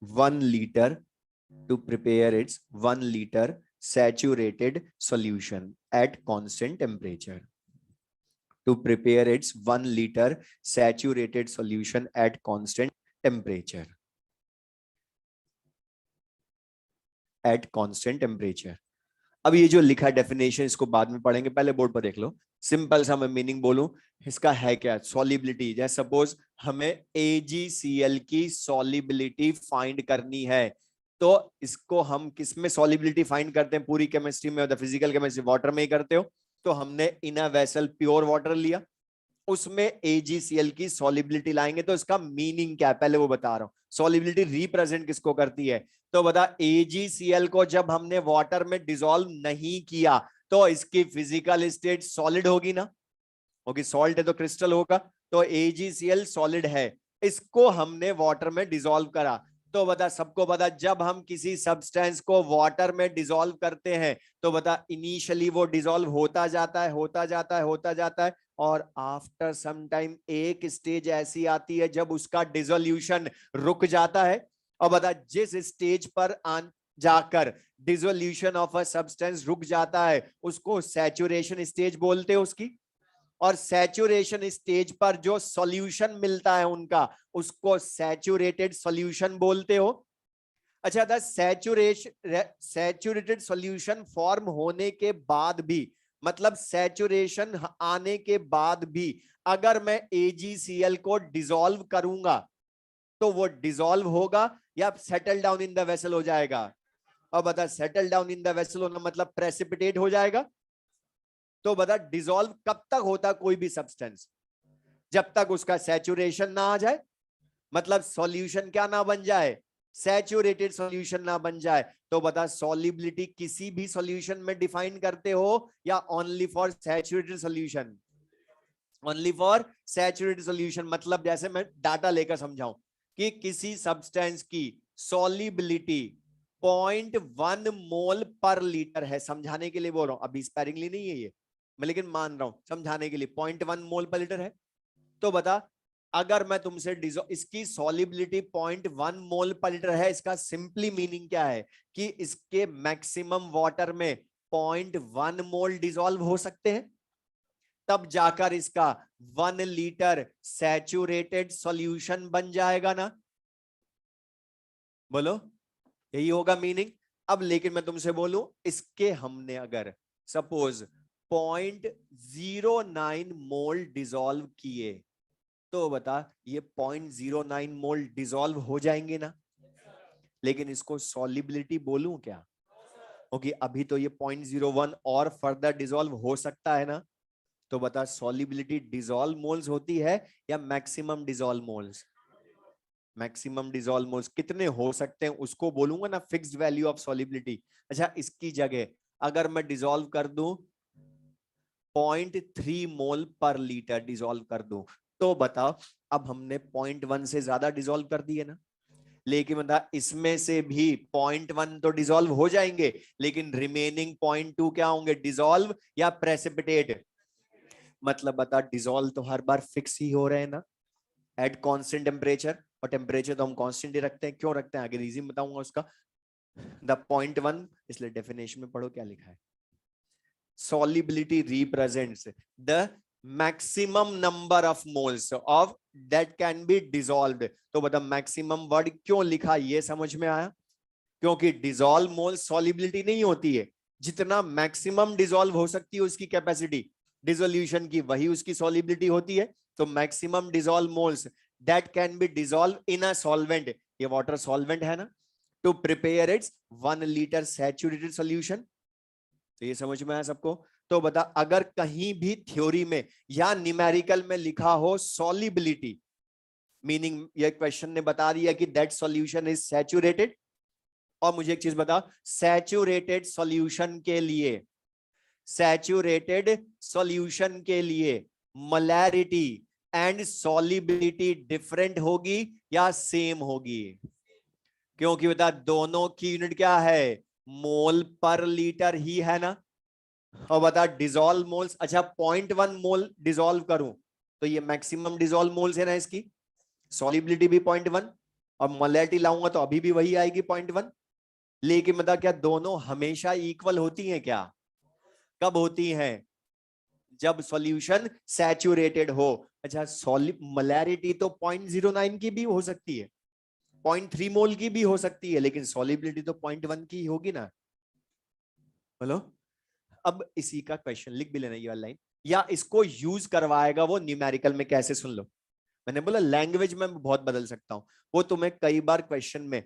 1 liter saturated solution at constant temperature. To prepare its 1 liter saturated solution at constant temperature. At constant temperature. अब ये जो लिखा डेफिनेशन इसको बाद में पढ़ेंगे, पहले बोर्ड पर देख लो। सिंपल सा मैं मीनिंग बोलूं इसका है क्या, सॉल्युबिलिटी। जैसे सपोज हमें AgCl की सॉल्युबिलिटी फाइंड करनी है, तो इसको हम किस में सॉल्युबिलिटी फाइंड करते हैं, पूरी केमिस्ट्री में, फिजिकल केमिस्ट्री वाटर में ही करते हो। तो हमने इन अ वेसल प्योर वाटर लिया, उसमें AgCl की सॉल्युबिलिटी लाएंगे, तो इसका मीनिंग क्या है पहले वो बता रहा हूं। सॉल्युबिलिटी रिप्रेजेंट किसको करती है, तो बता AgCl को जब हमने वाटर में डिसॉल्व नहीं किया तो इसकी फिजिकल स्टेट सॉलिड होगी ना, होगी, सॉल्ट है तो क्रिस्टल होगा, तो AgCl सॉलिड है, इसको हमने वाटर में डिसॉल्व करा। तो बता सबको बता जब हम किसी सब्सटेंस को वाटर में डिसॉल्व करते हैं तो बता इनिशियली वो डिसॉल्व होता जाता है, और आफ्टर सम टाइम एक स्टेज ऐसी आती है जब उसका डिसोल्यूशन रुक जाता है। और बता जिस स्टेज पर जाकर डिसोल्यूशन ऑफ अ सब्सटेंस रुक जाता है उसको सैचुरेशन स्टेज बोलते हैं उसकी, और सैचुरेशन स्टेज पर जो सॉल्यूशन मिलता है उनका उसको सैचुरेटेड सॉल्यूशन बोलते हो। अच्छा था, सैचुरेटेड सॉल्यूशन फॉर्म होने के बाद भी, मतलब सैचुरेशन आने के बाद भी अगर मैं AgCl को डिसॉल्व करूंगा तो वो डिसॉल्व होगा या settle down in the vessel हो जाएगा। अब बता settle down in the vessel होना मतलब प्रेसिपिटेट हो जाएगा। तो बता डिसॉल्व कब तक होता कोई भी सब्सटेंस, जब तक उसका सैचुरेशन ना आ जाए, मतलब सॉल्यूशन क्या ना बन जाए, सैचुरेटेड सॉल्यूशन ना बन जाए। तो बता सॉल्युबिलिटी किसी भी सॉल्यूशन में डिफाइन करते हो या only for saturated solution, only for saturated solution. मतलब जैसे मैं डाटा लेकर समझाऊं कि किसी सब्सटेंस की सॉल्युबिलिटी 0.1 मोल पर लीटर है, समझाने के लिए बोल रहा हूं, अभी स्पैरिंगली नहीं है ये मैं, लेकिन मान रहा हूं समझाने के लिए 0.1 मोल पर लीटर है। तो बता अगर मैं तुमसे इसकी सॉल्युबिलिटी 0.1 मोल पर लीटर है, इसका सिंपली मीनिंग क्या है कि इसके मैक्सिमम वाटर में 0.1 मोल डिसॉल्व हो सकते हैं, तब जाकर इसका 1 लीटर सैचुरेटेड सॉल्यूशन बन जाएगा ना, बोलो यही होगा मीनिंग। अब लेकिन मैं तुमसे बोलूं इसके हमने अगर सपोज 0.09 मोल डिसॉल्व किए तो बता ये 0.09 मोल डिसॉल्व हो जाएंगे ना, लेकिन इसको सॉल्युबिलिटी बोलूं क्या, क्योंकि अभी तो ये 0.01 और फर्दर डिसॉल्व हो सकता है ना। तो बता सॉलिबिलिटी डिसॉल्व मोल्स होती है या maximum dissolve moles? Maximum dissolve moles कितने हो सकते हैं उसको बोलूंगा ना, फिक्स्ड वैल्यू ऑफ सॉलिबिलिटी। अच्छा इसकी जगह अगर मैं डिसॉल्व कर दूं 0.3 मोल पर लीटर डिसॉल्व कर दूं, तो बताओ अब हमने 0.1 से ज्यादा डिसॉल्व कर दिए ना। लेकिन बता इसमें से भी 0.1 तो डिसॉल्व हो जाएंगे, लेकिन रिमेनिंग 0.2 क्या होंगे, डिसॉल्व या प्रेसिपिटेट? मतलब बता डिसॉल्व तो हर बार फिक्स ही हो रहे हैं ना, एट कांस्टेंट टेम्परेचर। और टेम्परेचर तो हम कांस्टेंट ही रखते हैं, क्यों रखते हैं आगे रीजन बताऊंगा उसका। द 0.1, इसलिए डेफिनेशन में पढ़ो क्या लिखा है। solubility represents the maximum number of moles of that can be dissolved। तो बता मैक्सिमम वर्ड क्यों लिखा, ये समझ में आया? क्योंकि डिसॉल्व मोल सॉलिबिलिटी नहीं होती है, जितना मैक्सिमम डिसॉल्व हो सकती है उसकी कैपेसिटी डिसोल्यूशन की, वही उसकी सॉलिबिलिटी होती है। तो maximum dissolve moles that can be dissolve in a solvent, ये वाटर सॉल्वेंट है ना, to prepare its 1 litre saturated solution. तो ये समझ में आया सबको? तो बता अगर कहीं भी थ्योरी में या न्यूमेरिकल में लिखा हो सॉलिबिलिटी, मीनिंग ये क्वेश्चन ने बता दिया कि दैट सॉल्यूशन इज सैचुरेटेड। और मुझे एक चीज बता, सैचुरेटेड सॉल्यूशन के लिए, सैचुरेटेड सॉल्यूशन के लिए मोलैरिटी एंड सॉलिबिलिटी डिफरेंट होगी या सेम होगी? क्योंकि बता दोनों की यूनिट क्या है, मोल पर लीटर ही है ना। और बता डिसॉल्व मोल्स, अच्छा 0.1 मोल डिसॉल्व करूं तो ये मैक्सिमम डिसॉल्व मोल्स है ना, इसकी सॉलिबिलिटी भी 0.1, और मोलैरिटी लाऊंगा तो अभी भी वही आएगी 0.1। लेकिन बता क्या दोनों हमेशा इक्वल होती हैं क्या? कब होती हैं? जब सॉल्यूशन सैचुरेटेड हो। अच्छा मोलैरिटी तो 0.09 की भी हो सकती है, 0.3 मोल की भी हो सकती है, लेकिन सॉलिबिलिटी तो 0.1 की होगी ना। बोलो। अब इसी का क्वेश्चन लिख भी लेना ये वाला लाइन, या इसको यूज करवाएगा वो न्यूमेरिकल में, कैसे सुन लो। मैंने बोला लैंग्वेज में बहुत बदल सकता हूं, वो तुम्हें कई बार क्वेश्चन में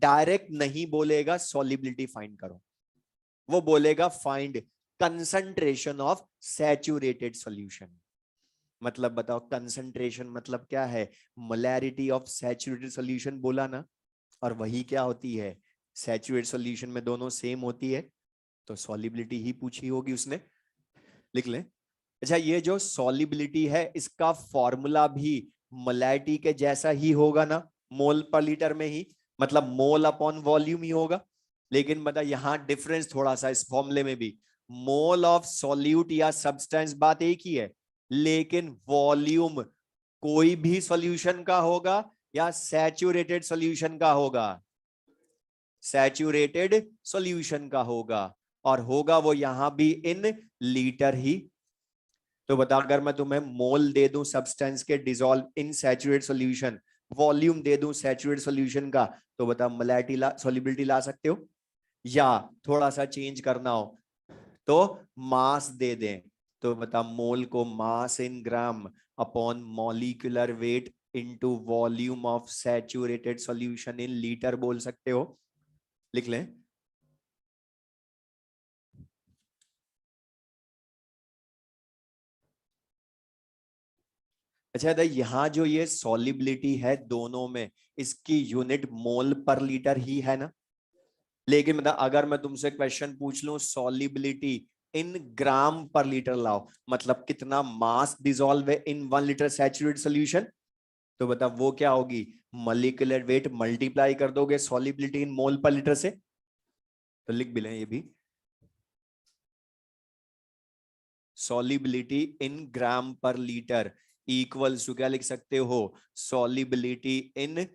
डायरेक्ट नहीं बोलेगा सॉलिबिलिटी फाइंड करो, वो बोलेगा find concentration of saturated solution. मतलब बताओ कंसंट्रेशन मतलब क्या है, मोलैरिटी ऑफ सैचुरेटेड सॉल्यूशन बोला ना, और वही क्या होती है, सैचुरेटेड सॉल्यूशन में दोनों सेम होती है, तो सॉलिबिलिटी ही पूछी होगी उसने। लिख ले। अच्छा ये जो सॉलिबिलिटी है इसका फॉर्मूला भी मोलैरिटी के जैसा ही होगा ना, मोल पर लीटर में ही, मतलब मोल अपॉन वॉल्यूम ही होगा। लेकिन मतलब यहां डिफरेंस थोड़ा सा इस फॉर्मूले में भी, मोल ऑफ सॉल्यूट या सब्सटेंस बात एक ही है, लेकिन वॉल्यूम कोई भी सॉल्यूशन का होगा या सैचुरेटेड सॉल्यूशन का होगा, सैचुरेटेड सॉल्यूशन का होगा, और होगा वो यहां भी इन लीटर ही। तो बता अगर मैं तुम्हें मोल दे दूं सब्सटेंस के dissolve in saturated solution, volume दे दूं सैचुरेटेड सॉल्यूशन का, तो बता मोलैरिटी सॉल्युबिलिटी ला सकते हो? या थोड़ा सा चेंज करना हो तो मास दे दें, तो बता मोल को mass in gram upon molecular weight into volume of saturated solution in litre बोल सकते हो। लिख लें। अच्छा तो यहाँ जो ये सॉलिबिलिटी है दोनों में, इसकी यूनिट मोल पर लीटर ही है ना। लेकिन मतलब अगर मैं तुमसे क्वेश्चन पूछ लूं सॉलिबिलिटी इन ग्राम पर लीटर लाओ, मतलब कितना मास डिसॉल्व है इन 1 लीटर सैचुरेटेड सॉल्यूशन, तो बता वो क्या होगी, मॉलिक्यूलर वेट मल्टीप्लाई कर दोगे सॉलिबिलिटी इन मोल पर लीटर से। तो लिख भी लें ये भी, सॉलिबिलिटी इन ग्राम पर लीटर इक्वल्स टू क्या लिख सकते हो, सॉलिबिलिटी इन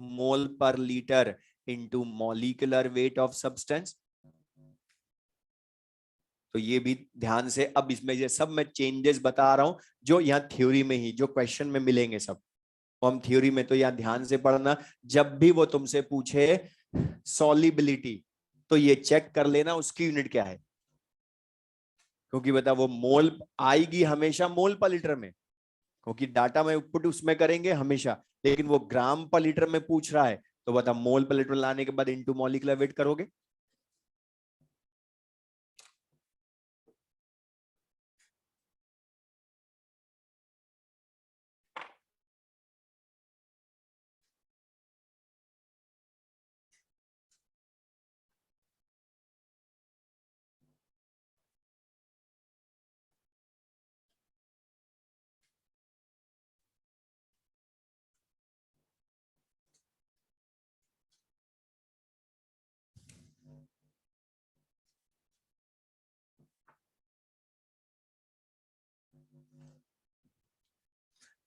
मोल पर litre into molecular weight of substance. तो ये भी ध्यान से, अब इसमें ये सब मैं चेंजेस बता रहा हूं जो यहाँ थ्योरी में ही जो क्वेश्चन में मिलेंगे सब, वो हम थ्योरी में, तो यहाँ ध्यान से पढ़ना। जब भी वो तुमसे पूछे सॉलिबिलिटी तो ये चेक कर लेना उसकी यूनिट क्या है, क्योंकि बता वो मोल आएगी हमेशा मोल पर लीटर में, क्योंकि डाटा में पुट उसमें करेंगे हमेशा, लेकिन वो ग्राम पर लीटर में पूछ रहा है, तो बता मोल पर लीटर लाने के बाद इनटू मॉलिक्यूलर वेट करोगे।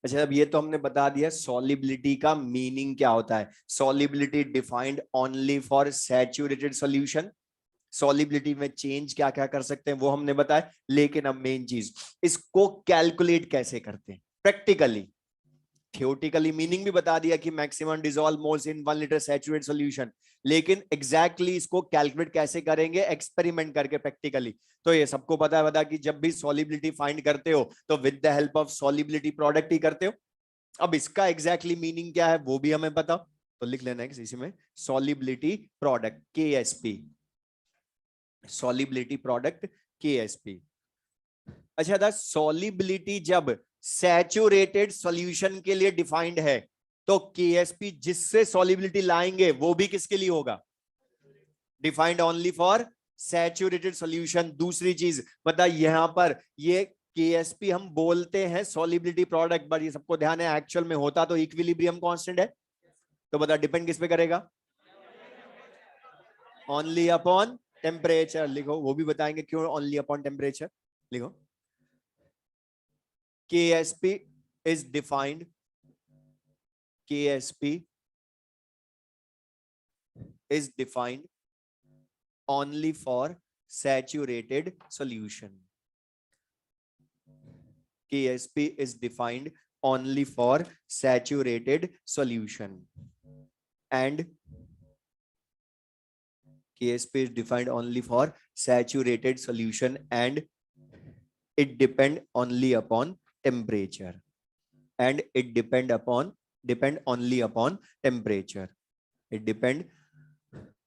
अच्छा, अब ये तो हमने बता दिया सॉलिबिलिटी का मीनिंग क्या होता है। Solubility defined only for saturated solution. Solubility में चेंज क्या क्या कर सकते हैं वो हमने बताया, लेकिन अब मेन चीज, इसको कैलकुलेट कैसे करते हैं प्रैक्टिकली। थियोटिकली मीनिंग भी बता दिया कि मैक्सिमम डिसॉल्व मोल्स इन 1 लीटर सैचुरेटेड सॉल्यूशन, लेकिन एग्जैक्टली इसको कैलकुलेट कैसे करेंगे, एक्सपेरिमेंट करके प्रैक्टिकली। तो ये सबको पता कि जब भी सॉलिबिलिटी फाइंड करते हो तो with the help of solubility product ही करते हो। अब इसका एग्जैक्टली मीनिंग क्या है वो भी हमें पता, तो लिख लेना है इसी में solubility product KSP। Solubility product KSP। अच्छा था, सॉलिबिलिटी जब सैचुरेटेड सॉल्यूशन के लिए डिफाइंड है तो KSP जिससे सॉलिबिलिटी लाएंगे वो भी किसके लिए होगा, defined only for saturated solution. दूसरी चीज बता, यहां पर ये KSP हम बोलते हैं सॉलिबिलिटी प्रोडक्ट, बट ये सबको ध्यान है एक्चुअल में होता तो इक्विलिब्रियम कांस्टेंट है। तो बता डिपेंड किस पे करेगा, ओनली अपॉन टेम्परेचर। लिखो, वो भी बताएंगे क्यों ओनली अपॉन टेम्परेचर। लिखो, KSP is defined, KSP is defined only for saturated solution. KSP is defined only for saturated solution, and KSP is defined only for saturated solution, and it depend only upon temperature, and it depend only upon temperature. It depend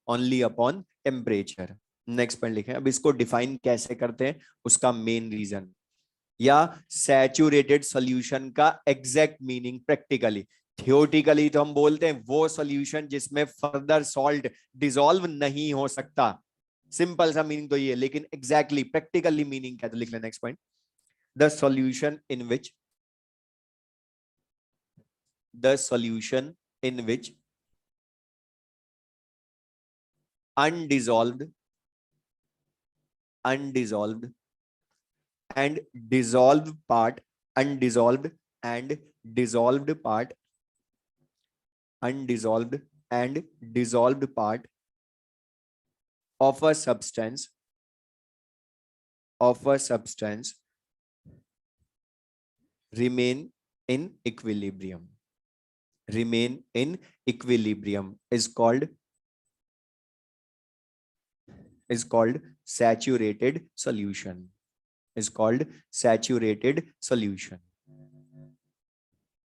only upon temperature. Next point लिखें। अब इसको डिफाइन कैसे करते हैं, उसका मेन रीजन या सैचुरेटेड सॉल्यूशन का एग्जैक्ट मीनिंग प्रैक्टिकली। थियोटिकली तो हम बोलते हैं वो सॉल्यूशन जिसमें फर्दर सॉल्ट डिसॉल्व नहीं हो सकता, सिंपल सा मीनिंग तो ये है, लेकिन एग्जैक्टली प्रैक्टिकली मीनिंग क्या है, तो लिख लेना next point. The solution in which undissolved and dissolved and dissolved part undissolved and dissolved part undissolved and dissolved part of a substance remain in equilibrium is called saturated solution, is called saturated solution,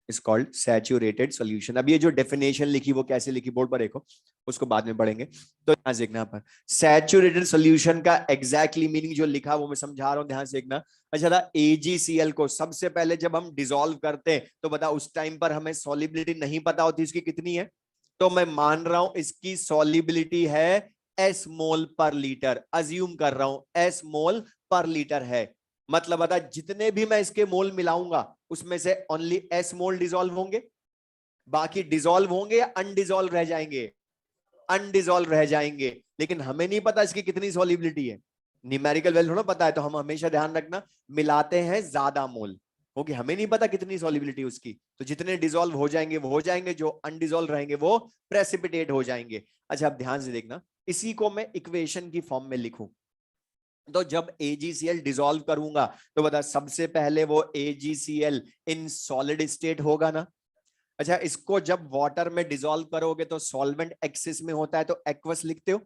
is called saturated solution। अब ये जो डेफिनेशन लिखी वो कैसे लिखी बोर्ड पर देखो, उसको बाद में पढ़ेंगे। तो ध्यान से देखना पर सैचुरेटेड सॉल्यूशन का एग्जैक्टली मीनिंग जो लिखा वो मैं समझा रहा हूं, ध्यान से देखना। अच्छा था, AgCl को सबसे पहले जब हम डिसॉल्व करते हैं तो बता उस टाइम पर हमें सॉलिबिलिटी नहीं पता होती इसकी कितनी है, तो मैं मान रहा हूं इसकी सॉलिबिलिटी है S मोल पर लीटर, अज्यूम कर रहा हूं S मोल पर लीटर है। मतलब बता जितने भी मैं इसके मोल मिलाऊंगा उसमें से ओनली S मोल डिसॉल्व होंगे, बाकी डिसॉल्व होंगे या अनडिसॉल्व रह जाएंगे, अनडिसॉल्व रह जाएंगे। लेकिन हमें नहीं पता इसकी कितनी सॉलिबिलिटी है, न्यूमेरिकल वैल्यू थोड़ा पता है, तो हम हमेशा ध्यान रखना मिलाते हैं ज्यादा मोल, क्योंकि हमें नहीं पता कितनी सॉलिबिलिटी उसकी, तो जितने डिसॉल्व हो जाएंगे वो हो जाएंगे, जो अनडिसॉल्व रहेंगे वो प्रेसिपिटेट हो जाएंगे। अच्छा अब ध्यान से देखना, इसी को मैं इक्वेशन की फॉर्म में लिखूं तो जब AgCl डिसॉल्व करूंगा तो बता सबसे पहले वो AgCl इन सॉलिड स्टेट होगा ना। अच्छा, इसको जब वाटर में डिसॉल्व करोगे तो सॉल्वेंट एक्सिस में होता है तो एक्वस लिखते हो,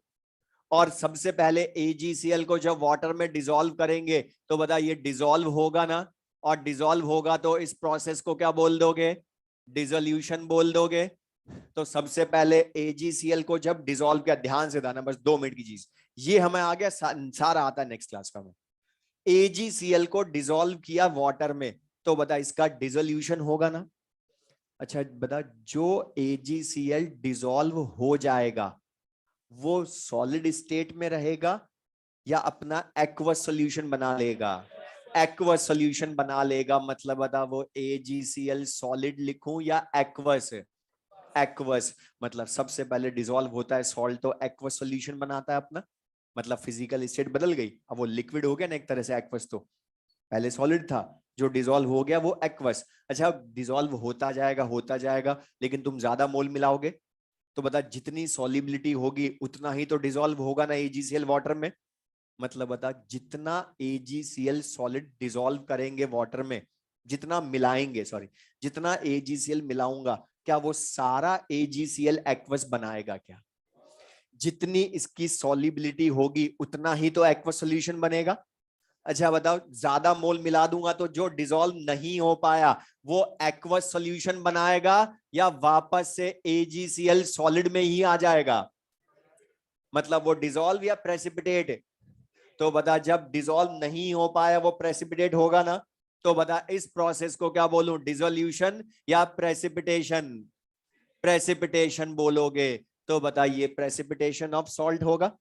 और सबसे पहले AgCl को जब वाटर में डिसॉल्व करेंगे तो बता ये डिसॉल्व होगा ना, और डिसॉल्व होगा तो इस प्रोसेस को क्या बोल दोगे, डिसोल्यूशन बोल दोगे। तो सबसे पहले AgCl को जब डिसॉल्व किया, ध्यान से दाना बस 2 मिनट की चीज, ये हमें आ गया, सारा आता है नेक्स्ट क्लास का में। AgCl को डिसॉल्व किया वाटर में तो बता इसका डिसोल्यूशन होगा ना। अच्छा बता, जो AgCl डिसॉल्व हो जाएगा वो सॉलिड स्टेट में रहेगा या अपना एक्वस सॉल्यूशन बना लेगा, एक्वस सॉल्यूशन बना लेगा। मतलब बता वो AgCl सॉलिड लिखूं या एक्वस, एक्वस। मतलब सबसे पहले डिसॉल्व होता है सॉल्ट तो एक्वस सॉल्यूशन बनाता है अपना, मतलब फिजिकल स्टेट बदल गई, अब वो लिक्विड हो गया ना एक तरह से एक्वस। तो पहले सॉलिड था, जो डिसॉल्व हो गया वो एक्वस। अच्छा डिसॉल्व होता जाएगा, लेकिन तुम ज्यादा मोल मिलाओगे तो बता जितनी सॉलिबिलिटी होगी उतना ही तो डिसॉल्व होगा ना AgCl वाटर में। मतलब बता जितना AgCl सॉलिड डिसॉल्व करेंगे वाटर में, जितना मिलाएंगे, सॉरी, जितना AgCl मिलाऊंगा, क्या वो सारा AgCl एक्वस बनाएगा क्या? जितनी इसकी सॉलिबिलिटी होगी उतना ही तो एक्वस सॉल्यूशन बनेगा। अच्छा बताओ, ज्यादा मोल मिला दूंगा तो जो डिसॉल्व नहीं हो पाया वो एक्वस सॉल्यूशन बनाएगा या वापस से AgCl सॉलिड में ही आ जाएगा? मतलब वो डिसॉल्व या प्रेसिपिटेट? तो बता जब डिसॉल्व नहीं हो पाया वो प्रेसिपिटेट होगा ना, तो बता इस प्रोसेस को क्या बोलूं, डिसोल्यूशन या प्रेसिपिटेशन? प्रेसिपिटेशन बोलोगे तो बता ये प्रेसिपिटेशन ऑफ सॉल्ट होगा।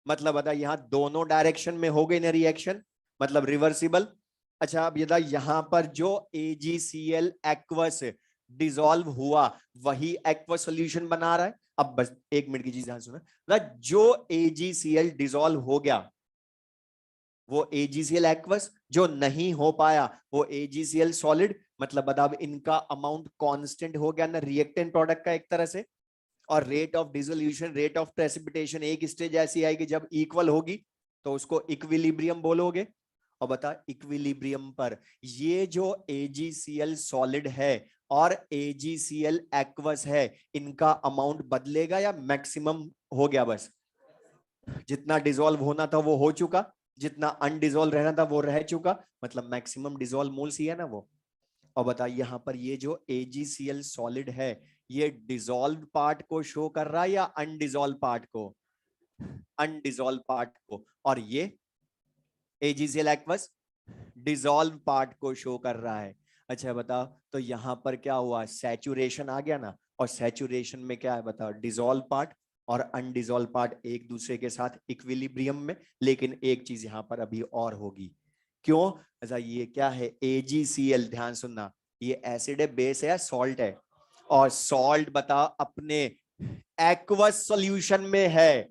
मतलब बता यहां दोनों डायरेक्शन में हो गई ना रिएक्शन, मतलब रिवर्सिबल। अच्छा अब ये यहां पर जो AgCl एक्वस डिसॉल्व हुआ वही एक्वस सॉल्यूशन बना रहा है। अब बस एक मिनट की चीज ध्यान सुना, जो AgCl डिसॉल्व हो गया वो AgCl एक्वस, जो नहीं हो पाया वो AgCl सॉलिड। मतलब बता अब इनका अमाउंट कांस्टेंट हो गया ना रिएक्टेंट प्रोडक्ट का एक तरह से। और rate of dissolution, rate of precipitation एक स्टेज ऐसी आएगी जब इक्वल होगी तो उसको इक्विलिब्रियम बोलोगे। और बता इक्विलिब्रियम पर ये जो AgCl सॉलिड है और AgCl एक्वस है, इनका अमाउंट बदलेगा या मैक्सिमम हो गया? बस जितना डिसॉल्व होना था वो हो चुका, जितना अनडिसॉल्व रहना था वो रह चुका, मतलब मैक्सिमम डिसॉल्व मोल्स ही है ना वो। और बता यहाँ पर ये जो AgCl सॉलिड है ये डिसॉल्व पार्ट को शो कर रहा है या अनडिसॉल्व पार्ट को? अनडिसॉल्व पार्ट को। और ये AgCl एक्वस डिसॉल्व पार्ट को शो कर रहा है। अच्छा बता तो यहां पर क्या हुआ, सैचुरेशन आ गया ना। और सैचुरेशन में क्या है बता, डिसॉल्व पार्ट और अनडिसॉल्व पार्ट एक दूसरे के साथ इक्विलिब्रियम में। लेकिन एक चीज यहां पर अभी और होगी, क्यों? अच्छा ये क्या है AgCl, ध्यान सुनना, ये एसिड है, बेस है या सॉल्ट है? और सॉल्ट बता अपने एक्वस सॉल्यूशन में है।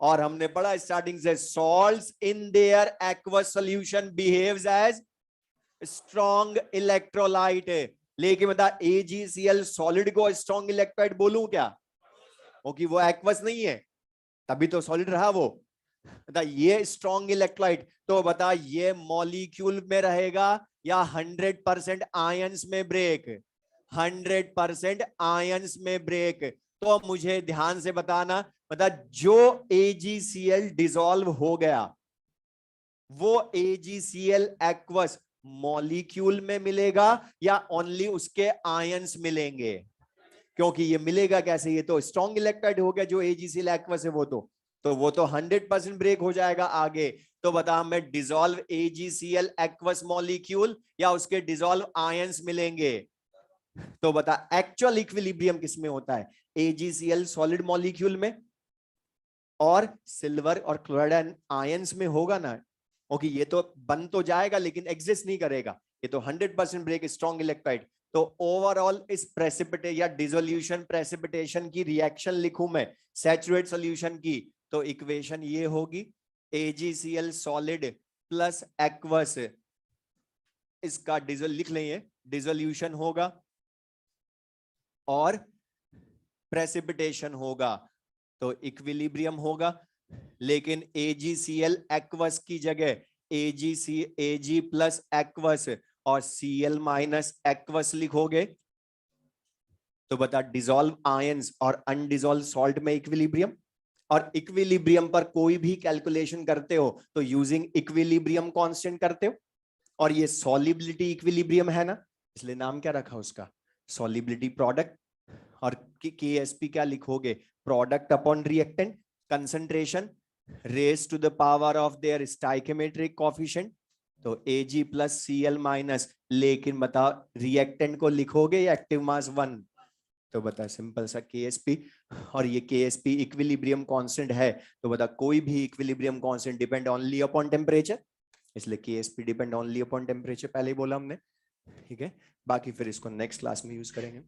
और हमने पढ़ा स्टार्टिंग से salts in their aqueous solution behaves as strong electrolyte. लेकिन बता AgCl सॉलिड को स्ट्रॉन्ग इलेक्ट्रोलाइट बोलूं क्या? क्योंकि वो एक्वस नहीं है, तभी तो सॉलिड रहा वो। बता ये स्ट्रॉन्ग इलेक्ट्रोलाइट, तो बता ये मॉलिक्यूल में रहेगा या 100% आयंस में ब्रेक? 100% आयंस में ब्रेक। तो मुझे ध्यान से बताना, बता जो AgCl डिसॉल्व हो गया वो AgCl एक्वस मॉलिक्यूल में मिलेगा या ओनली उसके आयंस मिलेंगे? क्योंकि ये मिलेगा कैसे, ये तो स्ट्रॉन्ग इलेक्ट्रोलाइट हो गया जो AgCl एक्वस है, वो तो 100% ब्रेक हो जाएगा आगे। तो बता हमें डिसॉल्व AgCl एक्वस मॉलिक्यूल या उसके डिसॉल्व आयंस मिलेंगे? तो बता एक्चुअल इक्विलिब्रियम किस में होता है, AgCl सॉलिड मॉलिक्यूल में और सिल्वर और क्लोराइड आयंस में होगा ना। ओके ये तो बन तो जाएगा लेकिन एग्जिस्ट नहीं करेगा, ये तो 100% ब्रेक स्ट्रॉन्ग इलेक्ट्रोलाइट। तो ओवरऑल इस प्रेसिपिटे या डिसोल्यूशन प्रेसिपिटेशन की रिएक्शन लिखूं मैं सैचुरेट सॉल्यूशन की, तो इक्वेशन ये होगी AgCl सॉलिड प्लस एक्वस, इसका लिख लेंगे, डिसोल्यूशन होगा और प्रेसिपिटेशन होगा तो इक्विलिब्रियम होगा। लेकिन AgCl एक्वस की जगह Ag प्लस एक्वस और Cl माइनस एक्वस लिखोगे तो बता डिसॉल्व आयंस और अनडिसॉल्व सॉल्ट में इक्विलिब्रियम। और इक्विलिब्रियम पर कोई भी कैलकुलेशन करते हो तो यूजिंग इक्विलिब्रियम कांस्टेंट करते हो। और ये सॉलिबिलिटी इक्विलिब्रियम है ना, इसलिए नाम क्या रखा उसका, सॉलिबिलिटी प्रोडक्ट। और KSP क्या लिखोगे, product upon reactant concentration raise to the power of their stoichiometric coefficient. तो Ag प्लस Cl माइनस, लेकिन बता रिएक्टेंट को लिखोगे या एक्टिव मास 1? तो बता सिंपल सा KSP। और ये KSP इक्विलिब्रियम कांस्टेंट है, तो बता कोई भी equilibrium constant depend only upon temperature, इसलिए KSP depend only upon temperature, पहले ही बोला हमने। ठीक है, बाकी फिर इसको नेक्स्ट क्लास में यूज करेंगे।